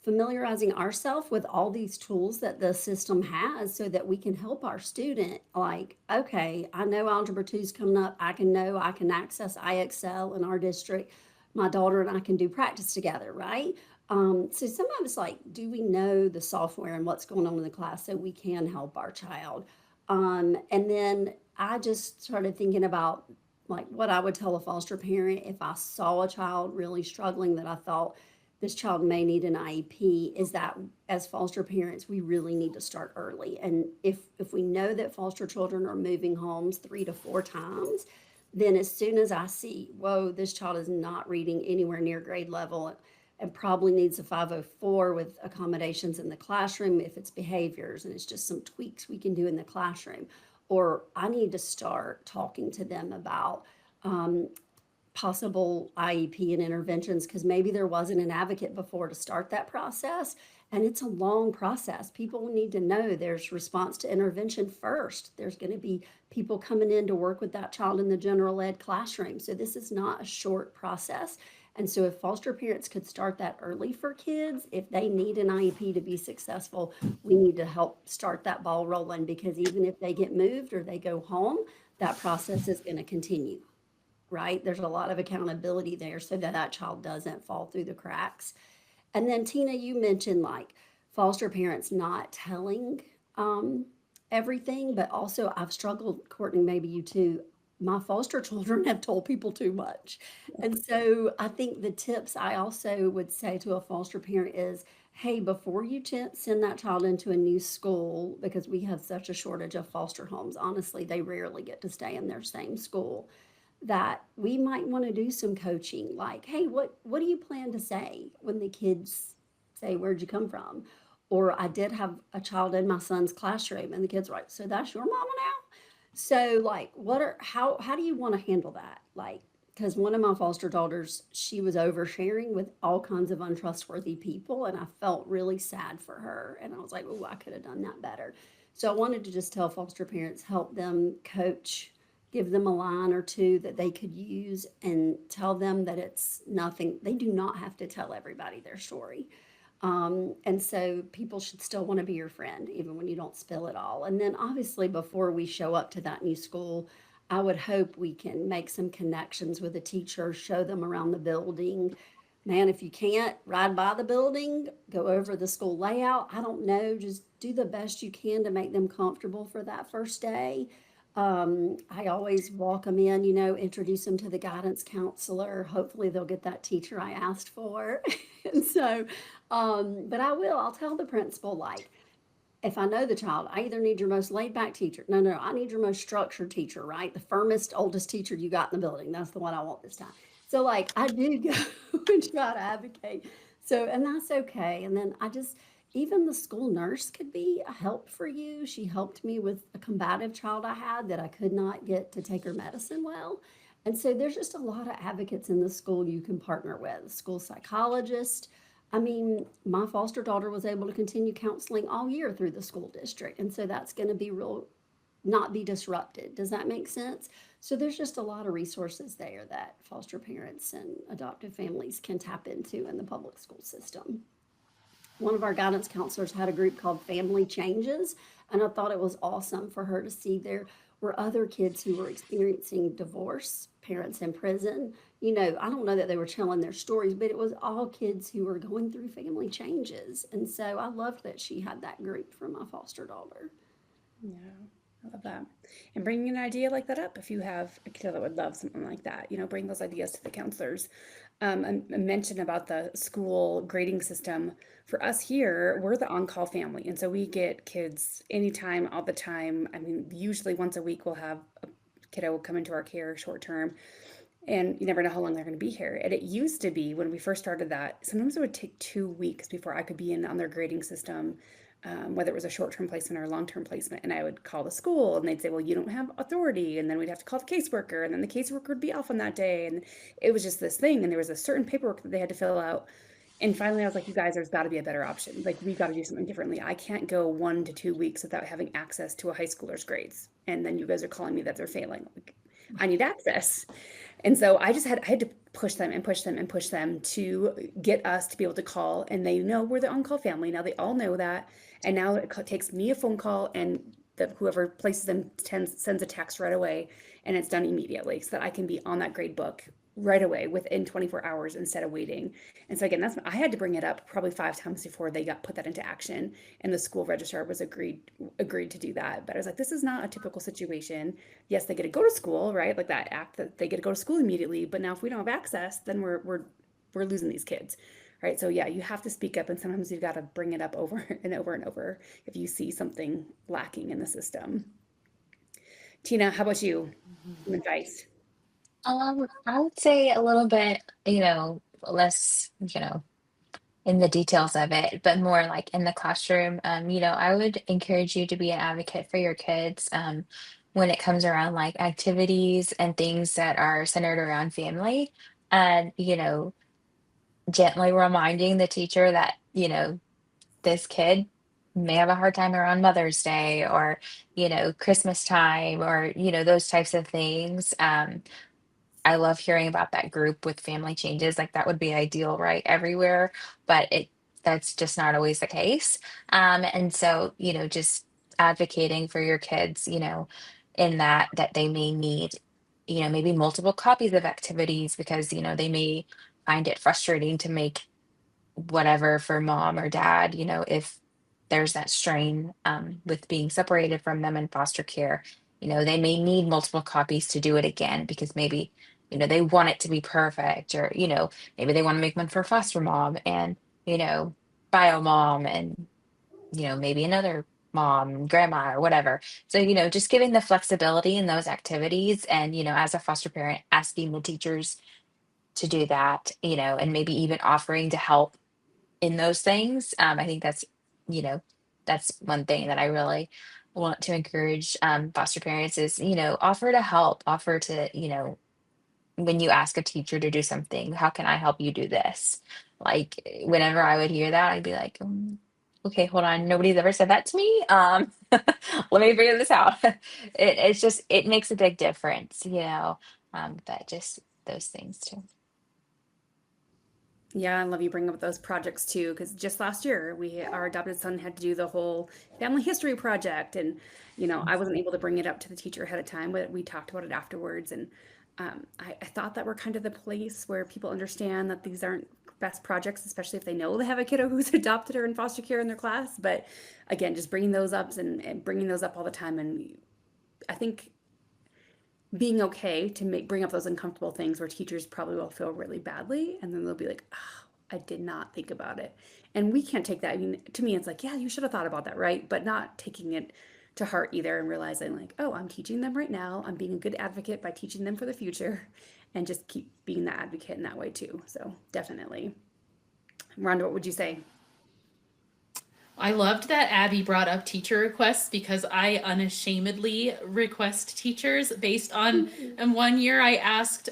familiarizing ourselves with all these tools that the system has so that we can help our student. Like, okay, I know algebra 2 is coming up. I can access IXL in our district. My daughter and I can do practice together, right? So sometimes it's like, do we know the software and what's going on in the class so we can help our child? And then I just started thinking about like what I would tell a foster parent if I saw a child really struggling that I thought this child may need an IEP, is that as foster parents, we really need to start early. And if we know that foster children are moving homes 3 to 4 times, then as soon as I see, whoa, this child is not reading anywhere near grade level and probably needs a 504 with accommodations in the classroom if it's behaviors and it's just some tweaks we can do in the classroom, or I need to start talking to them about possible IEP and interventions because maybe there wasn't an advocate before to start that process. And it's a long process. People need to know there's response to intervention first. There's going to be people coming in to work with that child in the general ed classroom. So this is not a short process. And so if foster parents could start that early for kids, if they need an IEP to be successful, we need to help start that ball rolling because even if they get moved or they go home, that process is going to continue, right? There's a lot of accountability there so that that child doesn't fall through the cracks. And then Tina, you mentioned like foster parents not telling everything, but also I've struggled, Courtney, maybe you too. My foster children have told people too much. And so I think the tips I also would say to a foster parent is, hey, before you send that child into a new school, because we have such a shortage of foster homes, honestly, they rarely get to stay in their same school, that we might want to do some coaching like, hey, what do you plan to say when the kids say, where'd you come from? Or I did have a child in my son's classroom and the kids were like, so that's your mama now? So like how do you want to handle that? Like, because one of my foster daughters, she was oversharing with all kinds of untrustworthy people and I felt really sad for her and I was like, oh, I could have done that better. So I wanted to just tell foster parents, help them coach, give them a line or two that they could use and tell them that it's nothing. They do not have to tell everybody their story. And so people should still want to be your friend, even when you don't spill it all. And then obviously before we show up to that new school, I would hope we can make some connections with the teacher, show them around the building. Man, if you can't ride by the building, go over the school layout. I don't know, just do the best you can to make them comfortable for that first day. I always walk them in, introduce them to the guidance counselor. Hopefully they'll get that teacher I asked for. And so, but I'll tell the principal, like, if I know the child, I either need your most laid back teacher. No, I need your most structured teacher, right? The firmest, oldest teacher you got in the building. That's the one I want this time. So like I do go and try to advocate. So, and that's okay. And then even the school nurse could be a help for you. She helped me with a combative child I had that I could not get to take her medicine well. And so there's just a lot of advocates in the school you can partner with, a school psychologist. I mean, my foster daughter was able to continue counseling all year through the school district. And so that's going to be not be disrupted. Does that make sense? So there's just a lot of resources there that foster parents and adoptive families can tap into in the public school system. One of our guidance counselors had a group called Family Changes, and I thought it was awesome for her to see there were other kids who were experiencing divorce, parents in prison. I don't know that they were telling their stories, but it was all kids who were going through family changes. And so I loved that she had that group for my foster daughter. Yeah, I love that. And bringing an idea like that up, if you have a kid that would love something like that, bring those ideas to the counselors. A mention about the school grading system. For us here, we're the on-call family. And so we get kids anytime, all the time. I mean, usually once a week, we'll have a kiddo come into our care short term. And you never know how long they're going to be here. And it used to be when we first started that, sometimes it would take 2 weeks before I could be in on their grading system whether it was a short-term placement or a long-term placement. And I would call the school and they'd say, well, you don't have authority. And then we'd have to call the caseworker, and then the caseworker would be off on that day. And it was just this thing. And there was a certain paperwork that they had to fill out. And finally, I was like, you guys, there's got to be a better option. Like, we've got to do something differently. I can't go 1 to 2 weeks without having access to a high schooler's grades. And then you guys are calling me that they're failing. Like, I need access. And so I had to push them and push them and push them to get us to be able to call. And they know we're the on-call family. Now they all know that. And now it takes me a phone call, and whoever places them sends a text right away, and it's done immediately so that I can be on that grade book right away within 24 hours instead of waiting. And so again, I had to bring it up probably 5 times before they put that into action. And the school registrar was agreed to do that. But I was like, this is not a typical situation. Yes, they get to go to school, right? Like that act that they get to go to school immediately. But now if we don't have access, then we're losing these kids. Right. So yeah, you have to speak up, and sometimes you've got to bring it up over and over and over if you see something lacking in the system. Tina, how about you? Some advice? I would say a little bit, less, in the details of it, but more like in the classroom. I would encourage you to be an advocate for your kids, when it comes around like activities and things that are centered around family. And, gently reminding the teacher that, this kid may have a hard time around Mother's Day or, Christmas time or, those types of things. I love hearing about that group with family changes. Like that would be ideal, right? Everywhere, but that's just not always the case. And so, just advocating for your kids, in that they may need, maybe multiple copies of activities because, they may find it frustrating to make whatever for mom or dad, if there's that strain, with being separated from them in foster care. They may need multiple copies to do it again because maybe, they want it to be perfect, or, maybe they want to make one for foster mom and, bio mom and, maybe another mom, grandma, or whatever. So, just giving the flexibility in those activities and, as a foster parent, asking the teachers to do that, and maybe even offering to help in those things. I think you know, that's one thing that I really want to encourage, foster parents is, offer to help, offer to, when you ask a teacher to do something, how can I help you do this? Like whenever I would hear that, I'd be like, okay, hold on. Nobody's ever said that to me. Let me figure this out. It's just, it makes a big difference, but just those things too. Yeah, I love you bringing up those projects too, because just last year our adopted son had to do the whole family history project, and I wasn't able to bring it up to the teacher ahead of time, but we talked about it afterwards, and I thought that we're kind of the place where people understand that these aren't best projects, especially if they know they have a kiddo who's adopted or in foster care in their class. But again, just bringing those up and bringing those up all the time, and I think being okay to bring up those uncomfortable things where teachers probably will feel really badly, and then they'll be like, oh, I did not think about it. And we can't take that. I mean, to me, it's like, yeah, you should have thought about that, right? But not taking it to heart either, and realizing like, oh, I'm teaching them right now. I'm being a good advocate by teaching them for the future, and just keep being the advocate in that way too. So definitely. Rhonda, what would you say? I loved that Abby brought up teacher requests because I unashamedly request teachers based on, and one year I asked,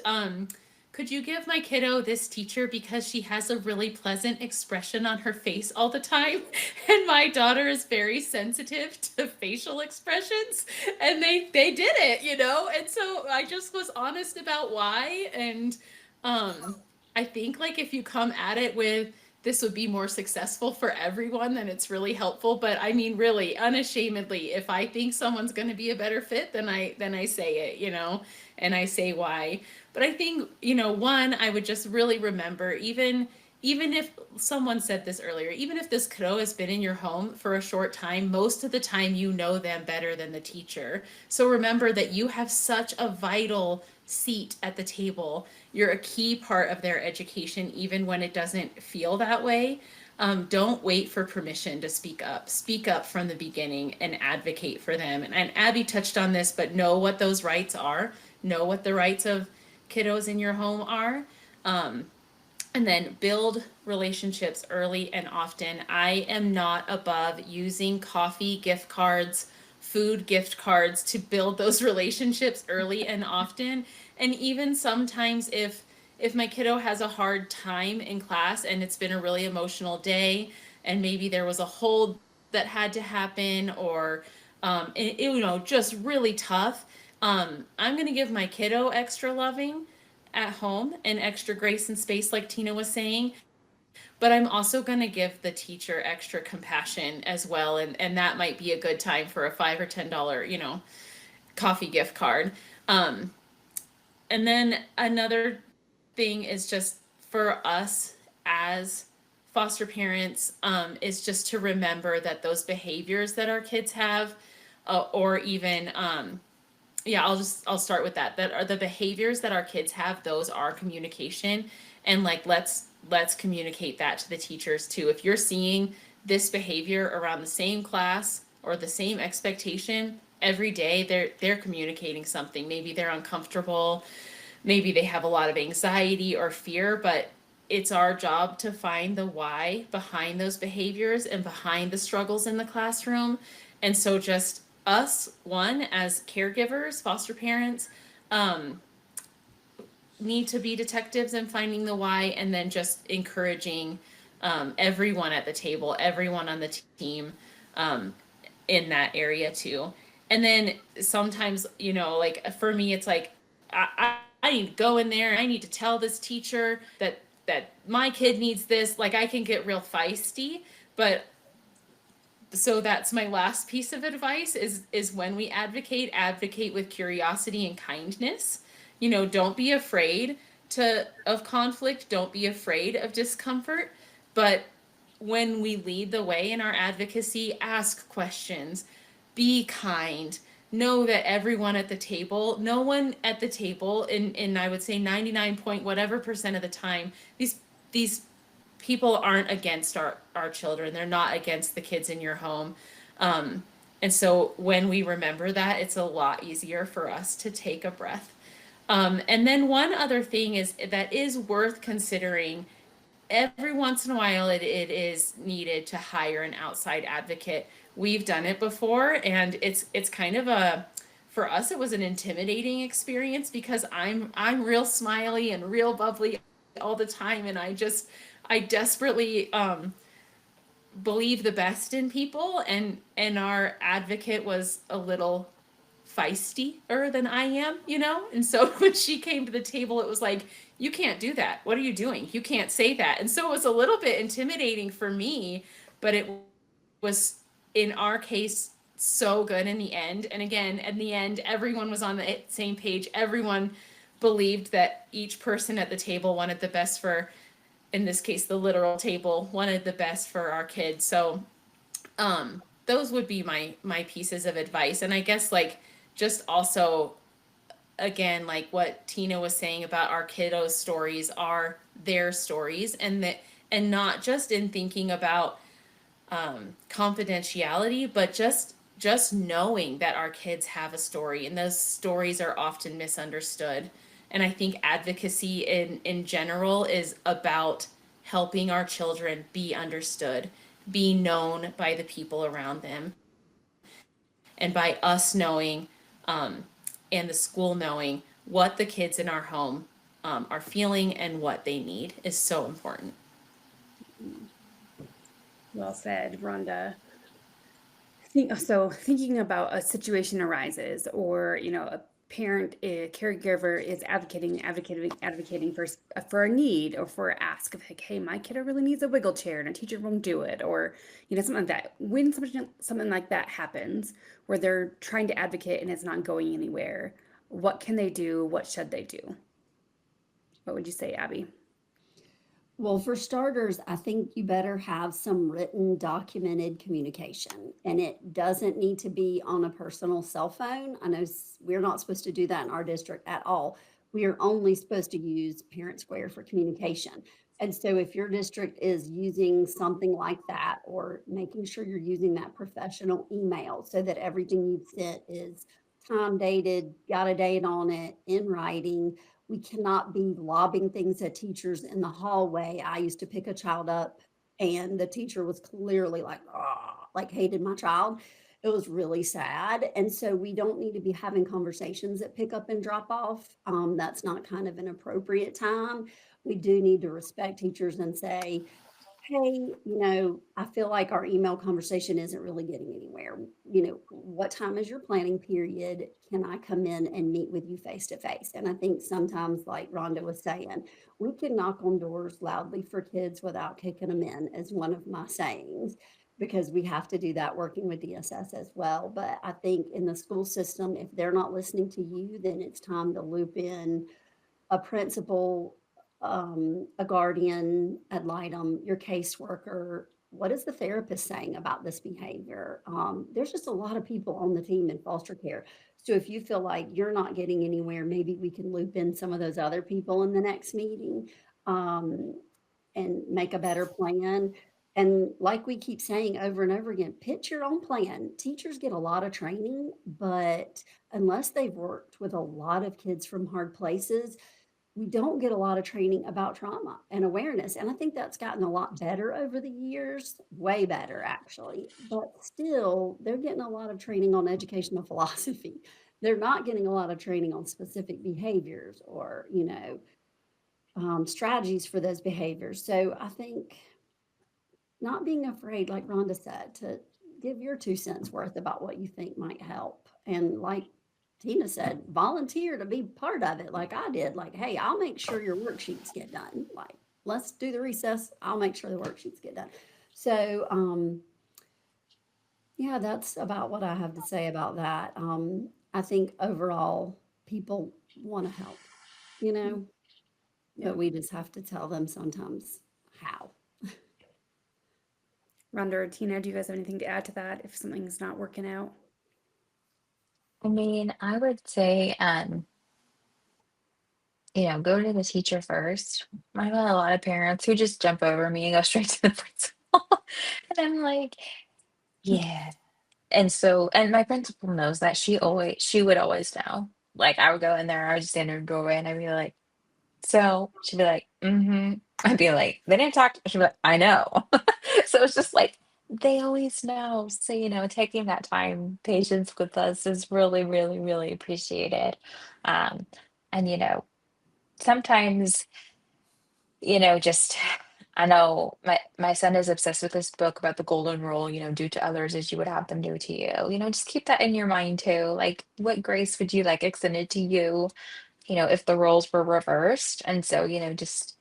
could you give my kiddo this teacher because she has a really pleasant expression on her face all the time? And my daughter is very sensitive to facial expressions, and they did it, And so I just was honest about why. And I think like if you come at it with this would be more successful for everyone, then it's really helpful. But I mean, really, unashamedly, if I think someone's going to be a better fit, then I say it, and I say why. But I think, one, I would just really remember, even if someone said this earlier, even if this kiddo has been in your home for a short time, most of the time you know them better than the teacher. So remember that you have such a vital seat at the table. You're a key part of their education, even when it doesn't feel that way. Don't wait for permission to speak up. Speak up from the beginning and advocate for them. And Abby touched on this, but know what those rights are. Know what the rights of kiddos in your home are. And then build relationships early and often. I am not above using coffee gift cards, food gift cards to build those relationships early and often. And even sometimes if my kiddo has a hard time in class and it's been a really emotional day and maybe there was a hold that had to happen, or just really tough, I'm going to give my kiddo extra loving at home and extra grace and space, like Tina was saying. But I'm also going to give the teacher extra compassion as well. And that might be a good time for a $5 or $10, coffee gift card. Um, and then another thing is just for us as foster parents, is just to remember that those behaviors that our kids have, or even yeah, I'll start with that. That are the behaviors that our kids have, those are communication. And like let's communicate that to the teachers too. If you're seeing this behavior around the same class or the same expectation every day, they're communicating something. Maybe they're uncomfortable, maybe they have a lot of anxiety or fear, but it's our job to find the why behind those behaviors and behind the struggles in the classroom. And so just us, one, as caregivers, foster parents, um, need to be detectives in finding the why, and then just encouraging everyone at the table, everyone on the team, um, in that area too. And then sometimes, like for me, it's like I need to go in there and I need to tell this teacher that my kid needs this. Like I can get real feisty, but so that's my last piece of advice is when we advocate with curiosity and kindness. Don't be afraid to of conflict, don't be afraid of discomfort, but when we lead the way in our advocacy, ask questions, be kind, know that everyone at the table, no one at the table, in I would say 99 point whatever percent of the time, these people aren't against our children. They're not against the kids in your home. And so when we remember that, it's a lot easier for us to take a breath. And then one other thing is that is worth considering. Every once in a while, it is needed to hire an outside advocate. We've done it before, and it's kind of a, for us it was an intimidating experience because I'm real smiley and real bubbly all the time, and I desperately believe the best in people, and our advocate was a little feistier than I am, And so when she came to the table, it was like, you can't do that. What are you doing? You can't say that. And so it was a little bit intimidating for me, but it was in our case so good in the end. And again, in the end, everyone was on the same page. Everyone believed that each person at the table wanted the best for, in this case, the literal table wanted the best for our kids. So those would be my pieces of advice. And I guess like just also, again, like what Tina was saying about our kiddos' stories are their stories, and not just in thinking about confidentiality, but just knowing that our kids have a story, and those stories are often misunderstood. And I think advocacy in general is about helping our children be understood, be known by the people around them, and by us knowing, and the school knowing what the kids in our home are feeling and what they need is so important. Well said, Rhonda. So thinking about a situation arises, or a parent, a caregiver is advocating for a need or for an ask of like, hey, my kiddo really needs a wiggle chair and a teacher won't do it, or something like that. When something like that happens, where they're trying to advocate and it's not going anywhere, what can they do? What should they do? What would you say, Abby? Well, for starters, I think you better have some written, documented communication, and it doesn't need to be on a personal cell phone. I know we're not supposed to do that in our district at all. We are only supposed to use Parent Square for communication. And so if your district is using something like that, or making sure you're using that professional email so that everything you've sent is time dated, got a date on it, in writing, We cannot be lobbing things at teachers in the hallway. I used to pick a child up and the teacher was clearly like, "Ah," like hated my child. It was really sad. And so we don't need to be having conversations at pick up and drop off. That's not kind of an appropriate time. We do need to respect teachers and say, hey, I feel like our email conversation isn't really getting anywhere. What time is your planning period? Can I come in and meet with you face to face? And I think sometimes, like Rhonda was saying, we can knock on doors loudly for kids without kicking them in, is one of my sayings, because we have to do that working with DSS as well. But I think in the school system, if they're not listening to you, then it's time to loop in a principal, a guardian ad litem, your caseworker. What is the therapist saying about this behavior? There's just a lot of people on the team in foster care. So if you feel like you're not getting anywhere, maybe we can loop in some of those other people in the next meeting, um, and make a better plan. And like we keep saying over and over again, pitch your own plan. Teachers get a lot of training, but unless they've worked with a lot of kids from hard places, we don't get a lot of training about trauma and awareness. And I think that's gotten a lot better over the years, way better actually. But still, they're getting a lot of training on educational philosophy. They're not getting a lot of training on specific behaviors or, strategies for those behaviors. So I think not being afraid, like Rhonda said, to give your 2 cents worth about what you think might help. And like Tina said, volunteer to be part of it like I did. Like, hey, I'll make sure your worksheets get done. Like, let's do the recess. I'll make sure the worksheets get done. So, yeah, that's about what I have to say about that. I think overall people want to help, you know, Yeah. but we just have to tell them sometimes how. Rhonda or Tina, do you guys have anything to add to that if something's not working out? I mean, I would say, go to the teacher first. I've had a lot of parents who just jump over me and go straight to the principal. And I'm like, yeah. And so, and my principal knows that she would always know. Like I would go in there, I would just stand in the doorway and I'd be like, so she'd be like, mm-hmm. I'd be like, they didn't talk. She'd be like, I know. So it's just like they always know. So, taking that time, patience with us is really, really, really appreciated. Um, and sometimes, just I know my son is obsessed with this book about the golden rule, do to others as you would have them do to you. Just keep that in your mind too. Like, what grace would you like extended to you, if the roles were reversed? And so, just,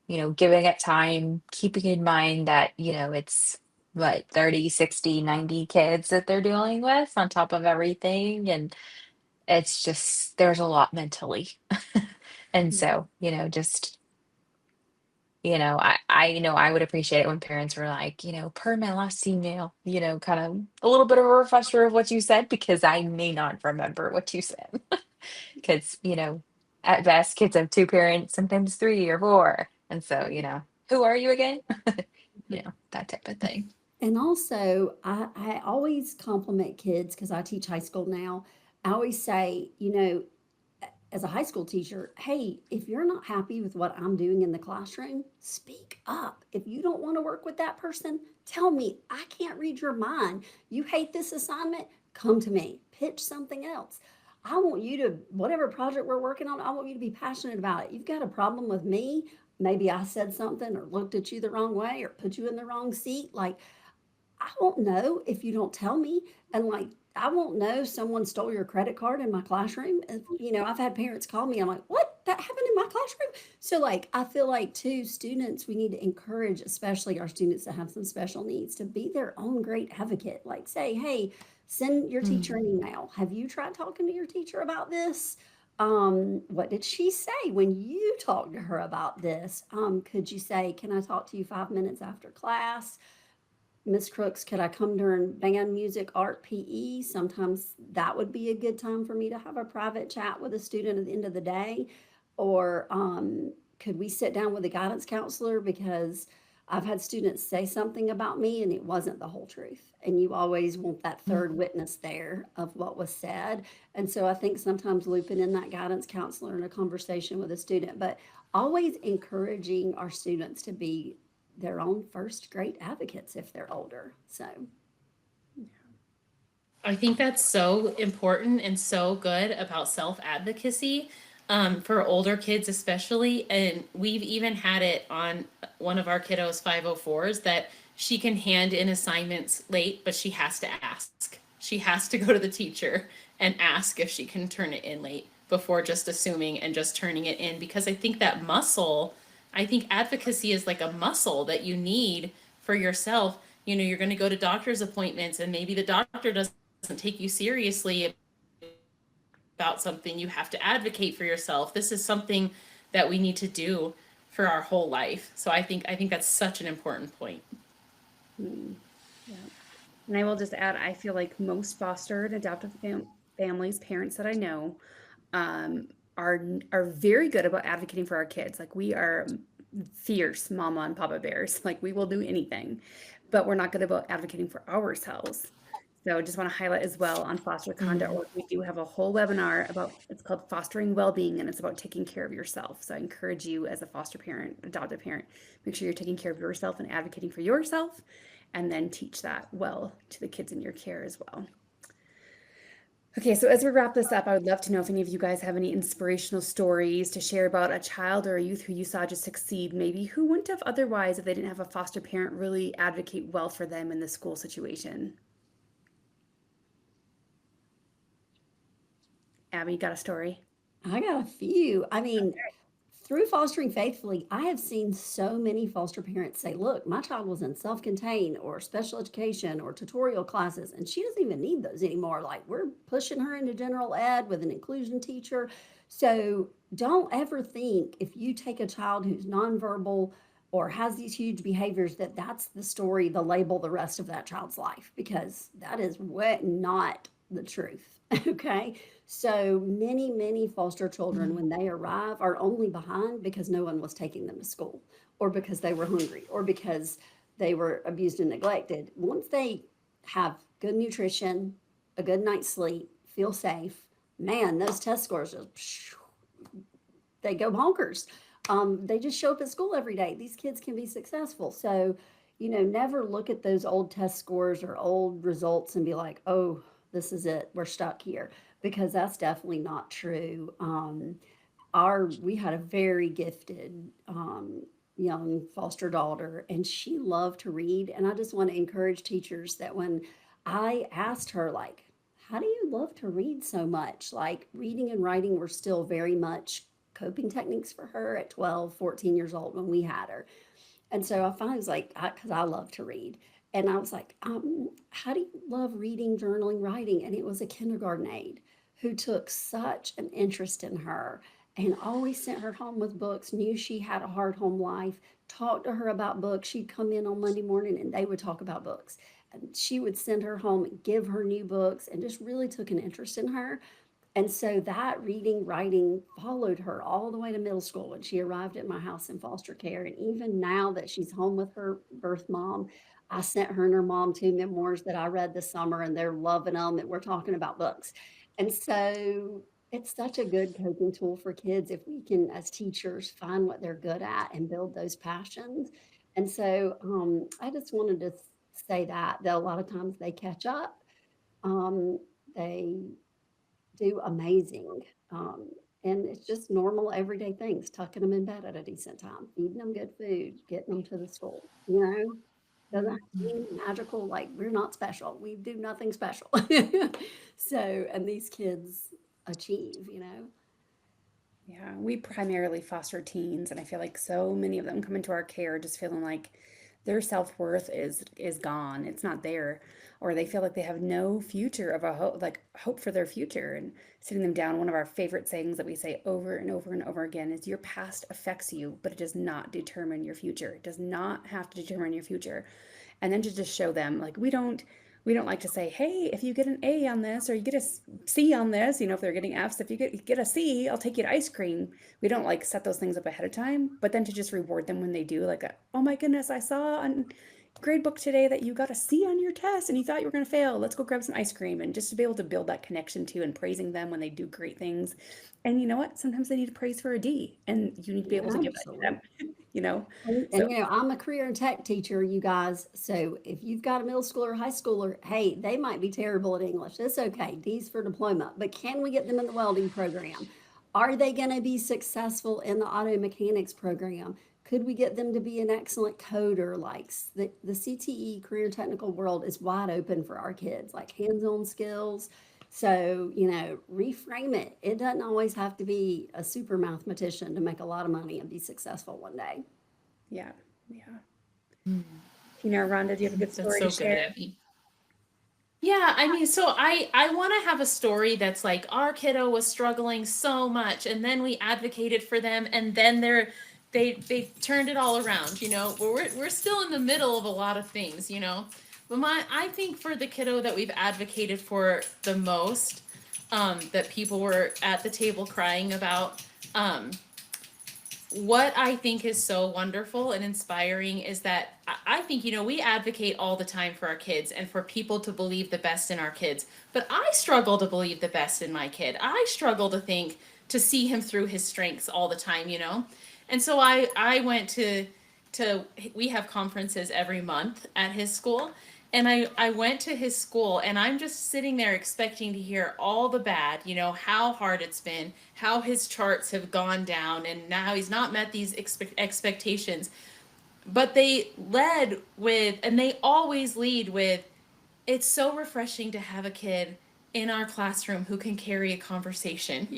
giving it time, keeping in mind that, it's what, 30, 60, 90 kids that they're dealing with on top of everything. And it's just, there's a lot mentally. And so, just I would appreciate it when parents were like, per my last email, kind of a little bit of a refresher of what you said because I may not remember what you said. Because, at best, kids have two parents, sometimes three or four. And so, who are you again? That type of thing. And also, I always compliment kids because I teach high school now. I always say, as a high school teacher, hey, if you're not happy with what I'm doing in the classroom, speak up. If you don't want to work with that person, tell me. I can't read your mind. You hate this assignment? Come to me. Pitch something else. I want you to, whatever project we're working on, I want you to be passionate about it. You've got a problem with me. Maybe I said something or looked at you the wrong way or put you in the wrong seat. Like, I won't know if you don't tell me. And like, I won't know someone stole your credit card in my classroom. I've had parents call me. I'm like, what? That happened in my classroom? So like, I feel like too, students, we need to encourage, especially our students that have some special needs, to be their own great advocate. Like say, hey, send your teacher an email. Have you tried talking to your teacher about this? What did she say when you talked to her about this? Could you say, can I talk to you 5 minutes after class? Miss Crooks, could I come during band, music, art, PE? Sometimes that would be a good time for me to have a private chat with a student at the end of the day. Or could we sit down with a guidance counselor because I've had students say something about me and it wasn't the whole truth. And you always want that third witness there of what was said. And so I think sometimes looping in that guidance counselor in a conversation with a student, but always encouraging our students to be their own first great advocates if they're older. So, I think that's so important and so good about self advocacy, for older kids, especially. And we've even had it on one of our kiddos' 504s that she can hand in assignments late, but she has to ask. She has to go to the teacher and ask if she can turn it in late before just assuming and just turning it in. Because I think that muscle, I think advocacy is like a muscle that you need for yourself. You know, you're going to go to doctor's appointments and maybe the doctor doesn't take you seriously about something. You have to advocate for yourself. This is something that we need to do for our whole life. So I think that's such an important point. Yeah. And I will just add, I feel like most foster and adoptive families, parents that I know, um, are very good about advocating for our kids. Like we are fierce mama and papa bears. Like we will do anything, but we're not good about advocating for ourselves. So I just want to highlight as well on FosterCon.org, we do have a whole webinar about, it's called Fostering Wellbeing, and it's about taking care of yourself. So I encourage you as a foster parent, adoptive parent, make sure you're taking care of yourself and advocating for yourself, and then teach that well to the kids in your care as well. Okay, so as we wrap this up, I would love to know if any of you guys have any inspirational stories to share about a child or a youth who you saw just succeed, maybe who wouldn't have otherwise if they didn't have a foster parent really advocate well for them in the school situation. Abby, you got a story? I got a few. I mean, through fostering faithfully, I have seen so many foster parents say, look, my child was in self contained or special education or tutorial classes, and she doesn't even need those anymore. Like, we're pushing her into general ed with an inclusion teacher. So, don't ever think if you take a child who's nonverbal or has these huge behaviors that that's the story, the label, the rest of that child's life, because that is what not the truth. Okay. So many foster children, when they arrive, are only behind because no one was taking them to school, or because they were hungry, or because they were abused and neglected. Once they have good nutrition, a good night's sleep, feel safe, man, those test scores just, they go bonkers. They just show up at school every day. These kids can be successful. So, never look at those old test scores or old results and be like, oh, this is it. We're stuck here, because that's definitely not true. We had a very gifted young foster daughter, and she loved to read. And I just want to encourage teachers that when I asked her, like, how do you love to read so much? Like, reading and writing were still very much coping techniques for her at 12, 14 years old when we had her. And so I finally was like, because I love to read. And I was like, how do you love reading, journaling, writing? And it was a kindergarten aide who took such an interest in her and always sent her home with books, knew she had a hard home life, talked to her about books. She'd come in on Monday morning and they would talk about books. And she would send her home and give her new books, and just really took an interest in her. And so that reading, writing followed her all the way to middle school when she arrived at my house in foster care. And even now that she's home with her birth mom, I sent her and her mom two memoirs that I read this summer, and they're loving them. And we're talking about books. And so it's such a good coping tool for kids if we can, as teachers, find what they're good at and build those passions. And so I just wanted to say that a lot of times they catch up. They do amazing. And it's just normal everyday things, tucking them in bed at a decent time, feeding them good food, getting them to the school, doesn't have to be magical. Like, we're not special. We do nothing special. So, and these kids achieve. Yeah, we primarily foster teens, and I feel like so many of them come into our care just feeling like their self-worth is gone. It's not there, or they feel like they have no future of a hope, like hope for their future. And sitting them down, one of our favorite sayings that we say over and over and over again is, "Your past affects you, but it does not determine your future. It does not have to determine your future." And then to just show them, like, we don't like to say, hey, if you get an A on this or you get a C on this, if they're getting Fs, if you get a C, I'll take you to ice cream. We don't like set those things up ahead of time, but then to just reward them when they do, like, oh my goodness, I saw on grade book today that you got a C on your test and you thought you were going to fail. Let's go grab some ice cream. And just to be able to build that connection too, and praising them when they do great things. And you know what? Sometimes they need praise for a D, and you need to be able to give that to them, So, I'm a career and tech teacher, you guys. So if you've got a middle schooler or high schooler, hey, they might be terrible at English. It's okay. D's for diploma. But can we get them in the welding program? Are they going to be successful in the auto mechanics program? Could we get them to be an excellent coder? Like the CTE career technical world is wide open for our kids, like hands-on skills. So, reframe it. It doesn't always have to be a super mathematician to make a lot of money and be successful one day. yeah. Tina or Rhonda, do you have a good story to share? Yeah, I mean, so I want to have a story that's like our kiddo was struggling so much, and then we advocated for them, and then they turned it all around. We're still in the middle of a lot of things. But I think for the kiddo that we've advocated for the most, that people were at the table crying about, what I think is so wonderful and inspiring is that I think, we advocate all the time for our kids and for people to believe the best in our kids. But I struggle to believe the best in my kid. I struggle to see him through his strengths all the time, And so I went to we have conferences every month at his school. And I went to his school, and I'm just sitting there expecting to hear all the bad, how hard it's been, how his charts have gone down, and now he's not met these expectations. But they led with, and they always lead with, it's so refreshing to have a kid in our classroom who can carry a conversation,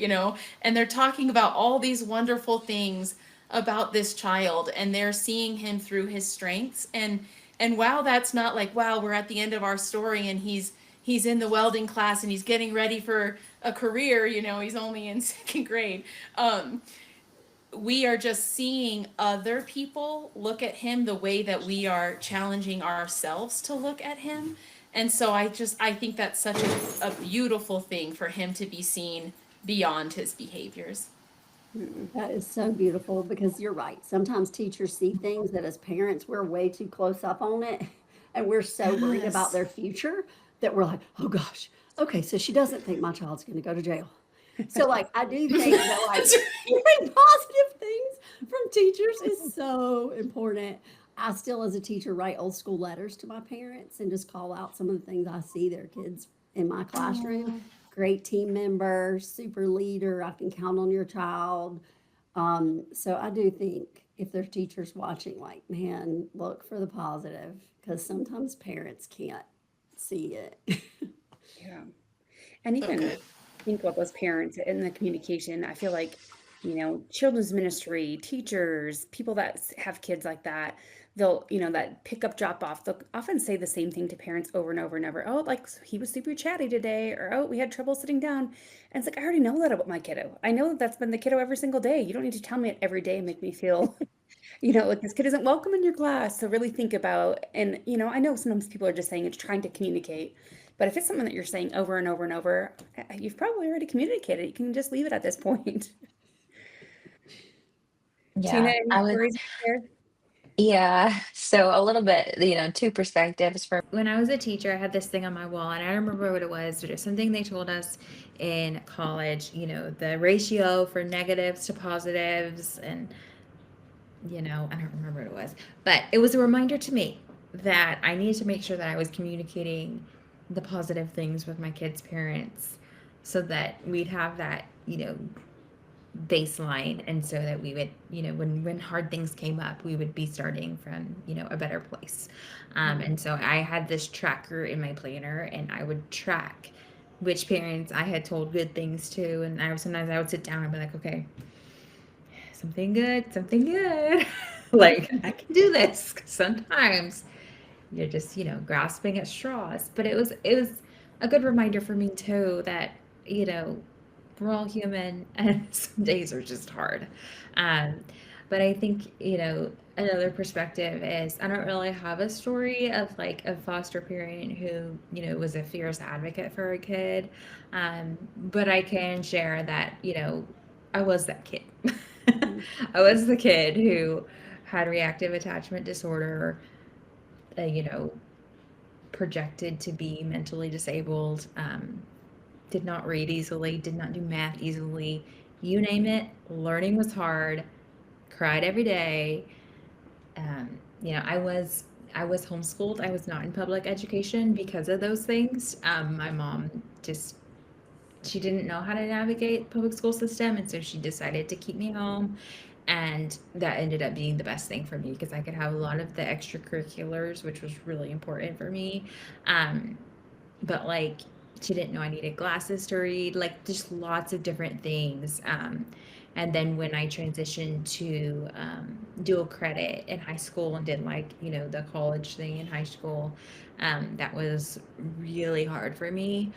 and they're talking about all these wonderful things about this child, and they're seeing him through his strengths. And wow, that's not like, wow, we're at the end of our story and he's in the welding class and he's getting ready for a career, he's only in second grade. We are just seeing other people look at him the way that we are challenging ourselves to look at him. And so I think that's such a beautiful thing for him to be seen beyond his behaviors. That is so beautiful, because you're right. Sometimes teachers see things that as parents, we're way too close up on it. And we're so worried about their future that we're like, oh gosh, okay, so she doesn't think my child's going to go to jail. So like, I do think that like hearing positive things from teachers is so important. I still, as a teacher, write old school letters to my parents and just call out some of the things I see their kids in my classroom. Great team member, super leader, I can count on your child. So I do think if there's teachers watching, like, man, look for the positive, because sometimes parents can't see it. Yeah. And even think about those parents in the communication. I feel like, children's ministry, teachers, people that have kids like that, they'll, that pick up, drop off, they'll often say the same thing to parents over and over and over. Oh, like he was super chatty today, or oh, we had trouble sitting down. And it's like, I already know that about my kiddo. I know that that's been the kiddo every single day. You don't need to tell me it every day and make me feel, like this kid isn't welcome in your class. So really think about, and, I know sometimes people are just saying it's trying to communicate. But if it's something that you're saying over and over and over, you've probably already communicated. You can just leave it at this point. Yeah, Tina, any I would. stories to share? Yeah, so a little bit, two perspectives for When I was a teacher, I had this thing on my wall, and I don't remember what it was, but it was something they told us in college, the ratio for negatives to positives, and, I don't remember what it was. But it was a reminder to me that I needed to make sure that I was communicating the positive things with my kids' parents so that we'd have that, baseline, and so that we would, when hard things came up, we would be starting from, a better place. And so I had this tracker in my planner, and I would track which parents I had told good things to, and sometimes I would sit down and be like, okay, something good, like I can do this. 'Cause sometimes you're just, grasping at straws. But it was a good reminder for me too that, we're all human, and some days are just hard. But I think, another perspective is I don't really have a story of like a foster parent who, was a fierce advocate for a kid. But I can share that, I was that kid. Mhm. I was the kid who had reactive attachment disorder, you know, projected to be mentally disabled, did not read easily, did not do math easily. You name it, learning was hard, cried every day. I was homeschooled. I was not in public education because of those things. My mom just she didn't know how to navigate public school system, and so she decided to keep me home, and that ended up being the best thing for me because I could have a lot of the extracurriculars, which was really important for me. But like she didn't know I needed glasses to read, like just lots of different things. And then when I transitioned to dual credit in high school and did like, the college thing in high school, that was really hard for me.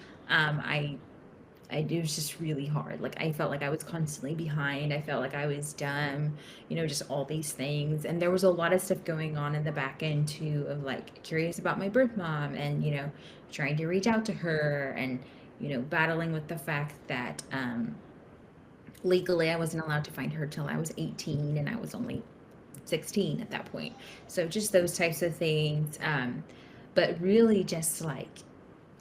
It was just really hard. Like I felt like I was constantly behind. I felt like I was dumb, just all these things. And there was a lot of stuff going on in the back end too of like curious about my birth mom and, trying to reach out to her and, battling with the fact that legally I wasn't allowed to find her till I was 18 and I was only 16 at that point. So just those types of things. But really just like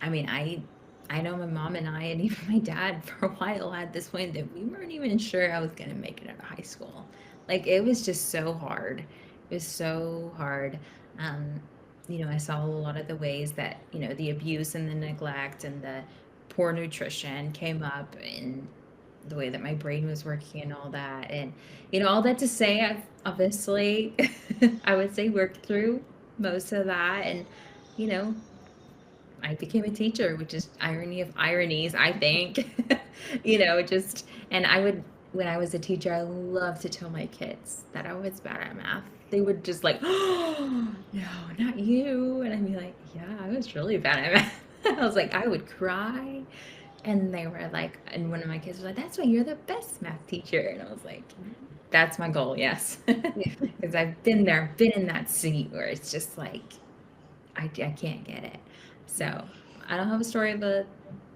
I mean, I know my mom and I and even my dad for a while had this point that we weren't even sure I was gonna make it out of high school. Like it was just so hard. It was so hard. Um, I saw a lot of the ways that, the abuse and the neglect and the poor nutrition came up in the way that my brain was working and all that. And, all that to say, I've obviously, I would say, worked through most of that. And, you know, I became a teacher, which is irony of ironies, I think. And I would, when I was a teacher, I loved to tell my kids that I was bad at math. They would just like, oh, no, not you. And I'd be like, yeah, I was really bad at math. I was like, I would cry. And they were like, and one of my kids was like, that's why you're the best math teacher. And I was like, that's my goal, yes. Because I've been there, been in that seat where it's just like, I can't get it. So I don't have a story of a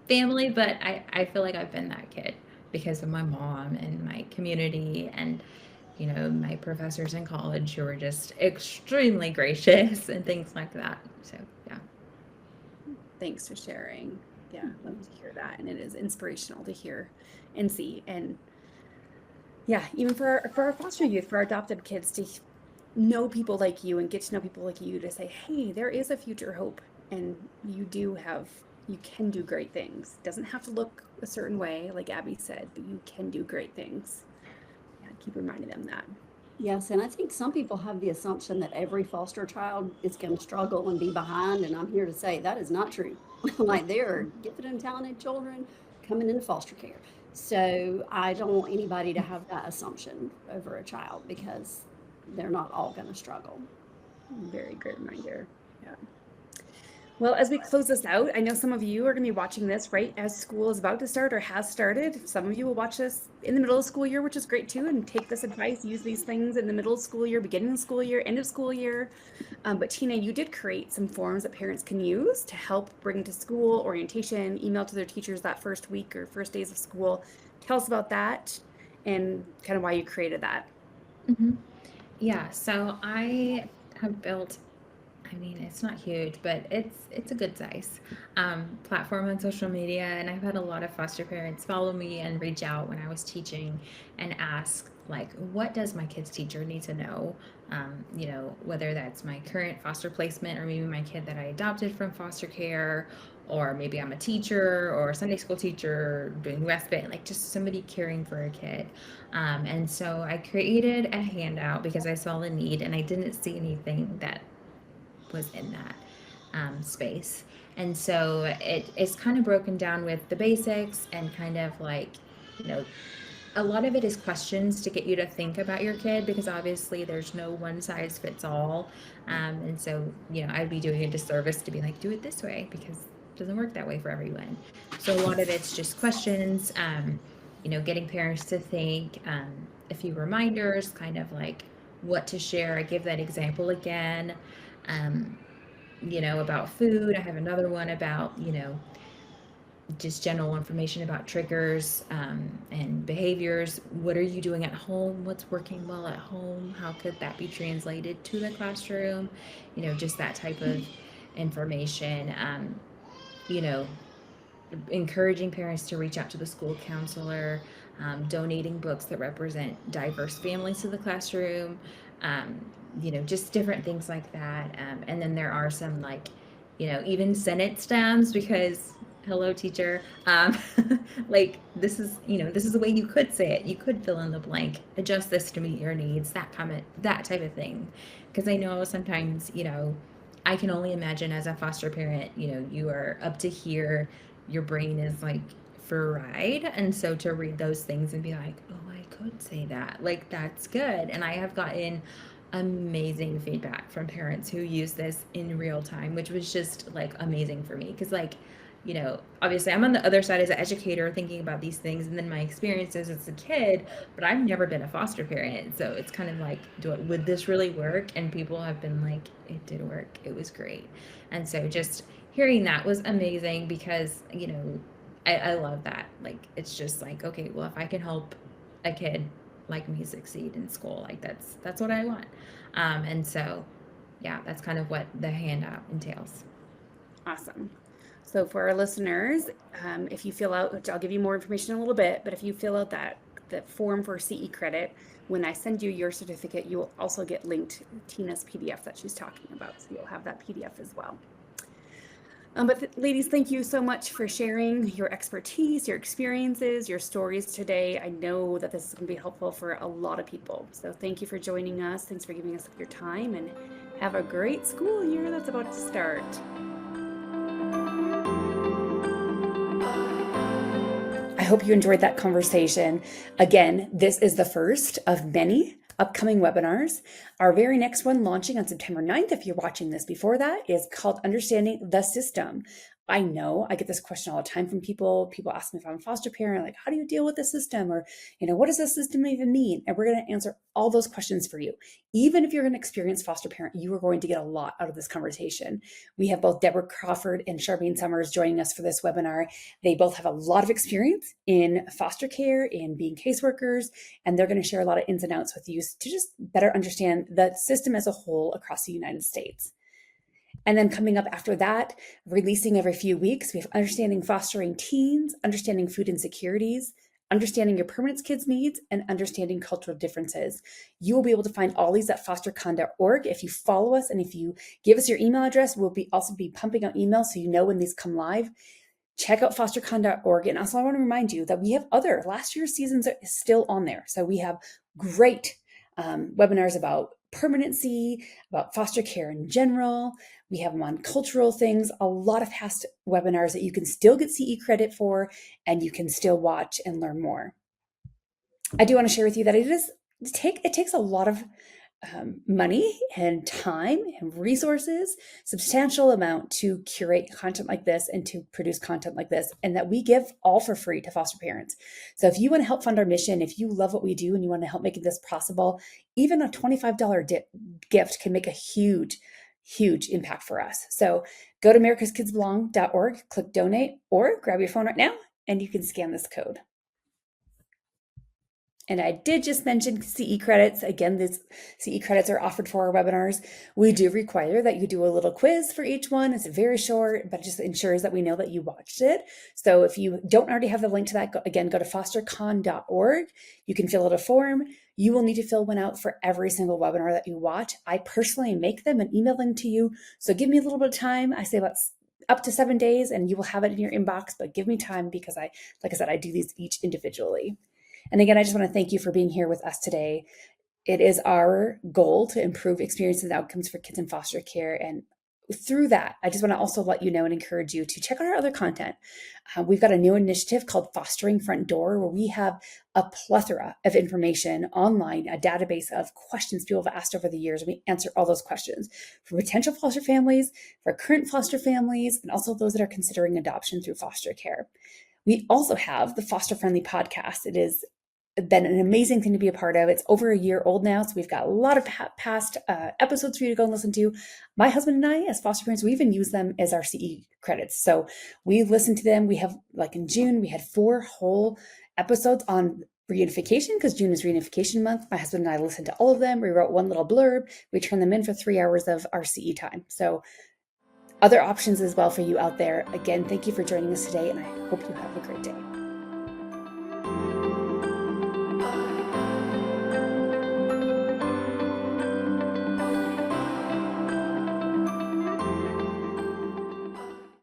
family, but I feel like I've been that kid because of my mom and my community and, my professors in college who were just extremely gracious and things like that. So, yeah. Thanks for sharing. Yeah, love to hear that. And it is inspirational to hear and see. And yeah, even for our foster youth, for our adopted kids to know people like you and get to know people like you to say, hey, there is a future hope and you can do great things. It doesn't have to look a certain way, like Abby said, but you can do great things. Yeah, keep reminding them that. Yes, and I think some people have the assumption that every foster child is going to struggle and be behind, and I'm here to say that is not true. Like there are gifted and talented children coming into foster care. So I don't want anybody to have that assumption over a child because they're not all going to struggle. Very great reminder. Yeah. Well, as we close this out, I know some of you are going to be watching this right as school is about to start or has started. Some of you will watch this in the middle of the school year, which is great too, and take this advice, use these things in the middle of school year, beginning of school year, end of school year. But Tina, you did create some forms that parents can use to help bring to school, orientation, email to their teachers that first week or first days of school. Tell us about that and kind of why you created that. Mm-hmm. Yeah, so I have built, I mean, it's not huge, but it's a good size platform on social media, and I've had a lot of foster parents follow me and reach out when I was teaching and ask like, what does my kid's teacher need to know? Whether that's my current foster placement or maybe my kid that I adopted from foster care, or maybe I'm a teacher or a Sunday school teacher doing respite, like just somebody caring for a kid. And so I created a handout because I saw the need and I didn't see anything that was in that space. And so it's kind of broken down with the basics and kind of like, a lot of it is questions to get you to think about your kid because obviously there's no one size fits all. And so, I'd be doing a disservice to be like, do it this way because it doesn't work that way for everyone. So a lot of it's just questions. getting parents to think, a few reminders, kind of like what to share. I give that example again, um, about food. I have another one about, just general information about triggers, and behaviors. What are you doing at home? What's working well at home? How could that be translated to the classroom? Just that type of information. You know, Encouraging parents to reach out to the school counselor, donating books that represent diverse families to the classroom, um, just different things like that. And then there are some, like, even Senate stems, because hello teacher, like, this is the way you could say it. You could fill in the blank, adjust this to meet your needs, that type of thing. Because I know sometimes, I can only imagine as a foster parent, you are up to here, your brain is like fried. And so to read those things and be like, oh, I could say that, like, that's good. And I have gotten amazing feedback from parents who use this in real time, which was just like amazing for me. Because, like, obviously I'm on the other side as an educator thinking about these things, and then my experiences as a kid, but I've never been a foster parent. So it's kind of like, would this really work? And people have been like, it did work. It was great. And so just hearing that was amazing, because, I love that. Like, it's just like, okay, well, if I can help a kid like me succeed in school, like, that's what I want. And so, yeah, that's kind of what the handout entails. Awesome. So for our listeners, if you fill out, which I'll give you more information in a little bit, but if you fill out the form for CE credit, when I send you your certificate, you will also get linked Tina's PDF that she's talking about. So you'll have that PDF as well. But ladies, thank you so much for sharing your expertise, your experiences, your stories today. I know that this is going to be helpful for a lot of people. So thank you for joining us. Thanks for giving us your time, and have a great school year that's about to start. I hope you enjoyed that conversation. Again, this is the first of many upcoming webinars. Our very next one, launching on September 9th, if you're watching this before that, is called Understanding the System. I know I get this question all the time from people. People ask me if I'm a foster parent, like, how do you deal with the system? Or, what does the system even mean? And we're going to answer all those questions for you. Even if you're an experienced foster parent, you are going to get a lot out of this conversation. We have both Deborah Crawford and Charmaine Summers joining us for this webinar. They both have a lot of experience in foster care, in being caseworkers, and they're going to share a lot of ins and outs with you to just better understand the system as a whole across the United States. And then coming up after that, releasing every few weeks, we have Understanding Fostering Teens, Understanding Food Insecurities, Understanding Your Permanence Kids' Needs, and Understanding Cultural Differences. You will be able to find all these at fostercon.org. If you follow us and if you give us your email address, we'll also be pumping out emails so you know when these come live. Check out fostercon.org. And also, I want to remind you that we have last year's seasons are still on there. So we have great webinars about permanency, about foster care in general. We have them on cultural things, a lot of past webinars that you can still get CE credit for, and you can still watch and learn more. I do want to share with you that it takes a lot of money and time and resources, substantial amount, to curate content like this and to produce content like this, and that we give all for free to foster parents. So if you want to help fund our mission, if you love what we do and you want to help make this possible, even a $25 gift can make a huge impact for us. So go to americaskidsbelong.org, click donate, or grab your phone right now and you can scan this code. And I did just mention CE credits. Again, these CE credits are offered for our webinars. We do require that you do a little quiz for each one. It's very short, but it just ensures that we know that you watched it. So if you don't already have the link to that, go to fostercon.org. You can fill out a form. You will need to fill one out for every single webinar that you watch. I personally make them and email them to you. So give me a little bit of time. I say about up to 7 days and you will have it in your inbox, but give me time because like I said, I do these each individually. And again, I just want to thank you for being here with us today. It is our goal to improve experiences and outcomes for kids in foster care. And through that, I just want to also let you know and encourage you to check out our other content. We've got a new initiative called Fostering Front Door, where we have a plethora of information online, a database of questions people have asked over the years. And we answer all those questions for potential foster families, for current foster families, and also those that are considering adoption through foster care. We also have the Foster Friendly podcast. It is been an amazing thing to be a part of. It's over a year old now, so we've got a lot of past episodes for you to go and listen to. My husband and I, as foster parents, we even use them as our CE credits. So we listen to them. We have, like in June, we had 4 whole episodes on reunification, because June is reunification month. My husband and I listened to all of them. We wrote one little blurb. We turned them in for 3 hours of our CE time. So other options as well for you out there. Again, thank you for joining us today, and I hope you have a great day.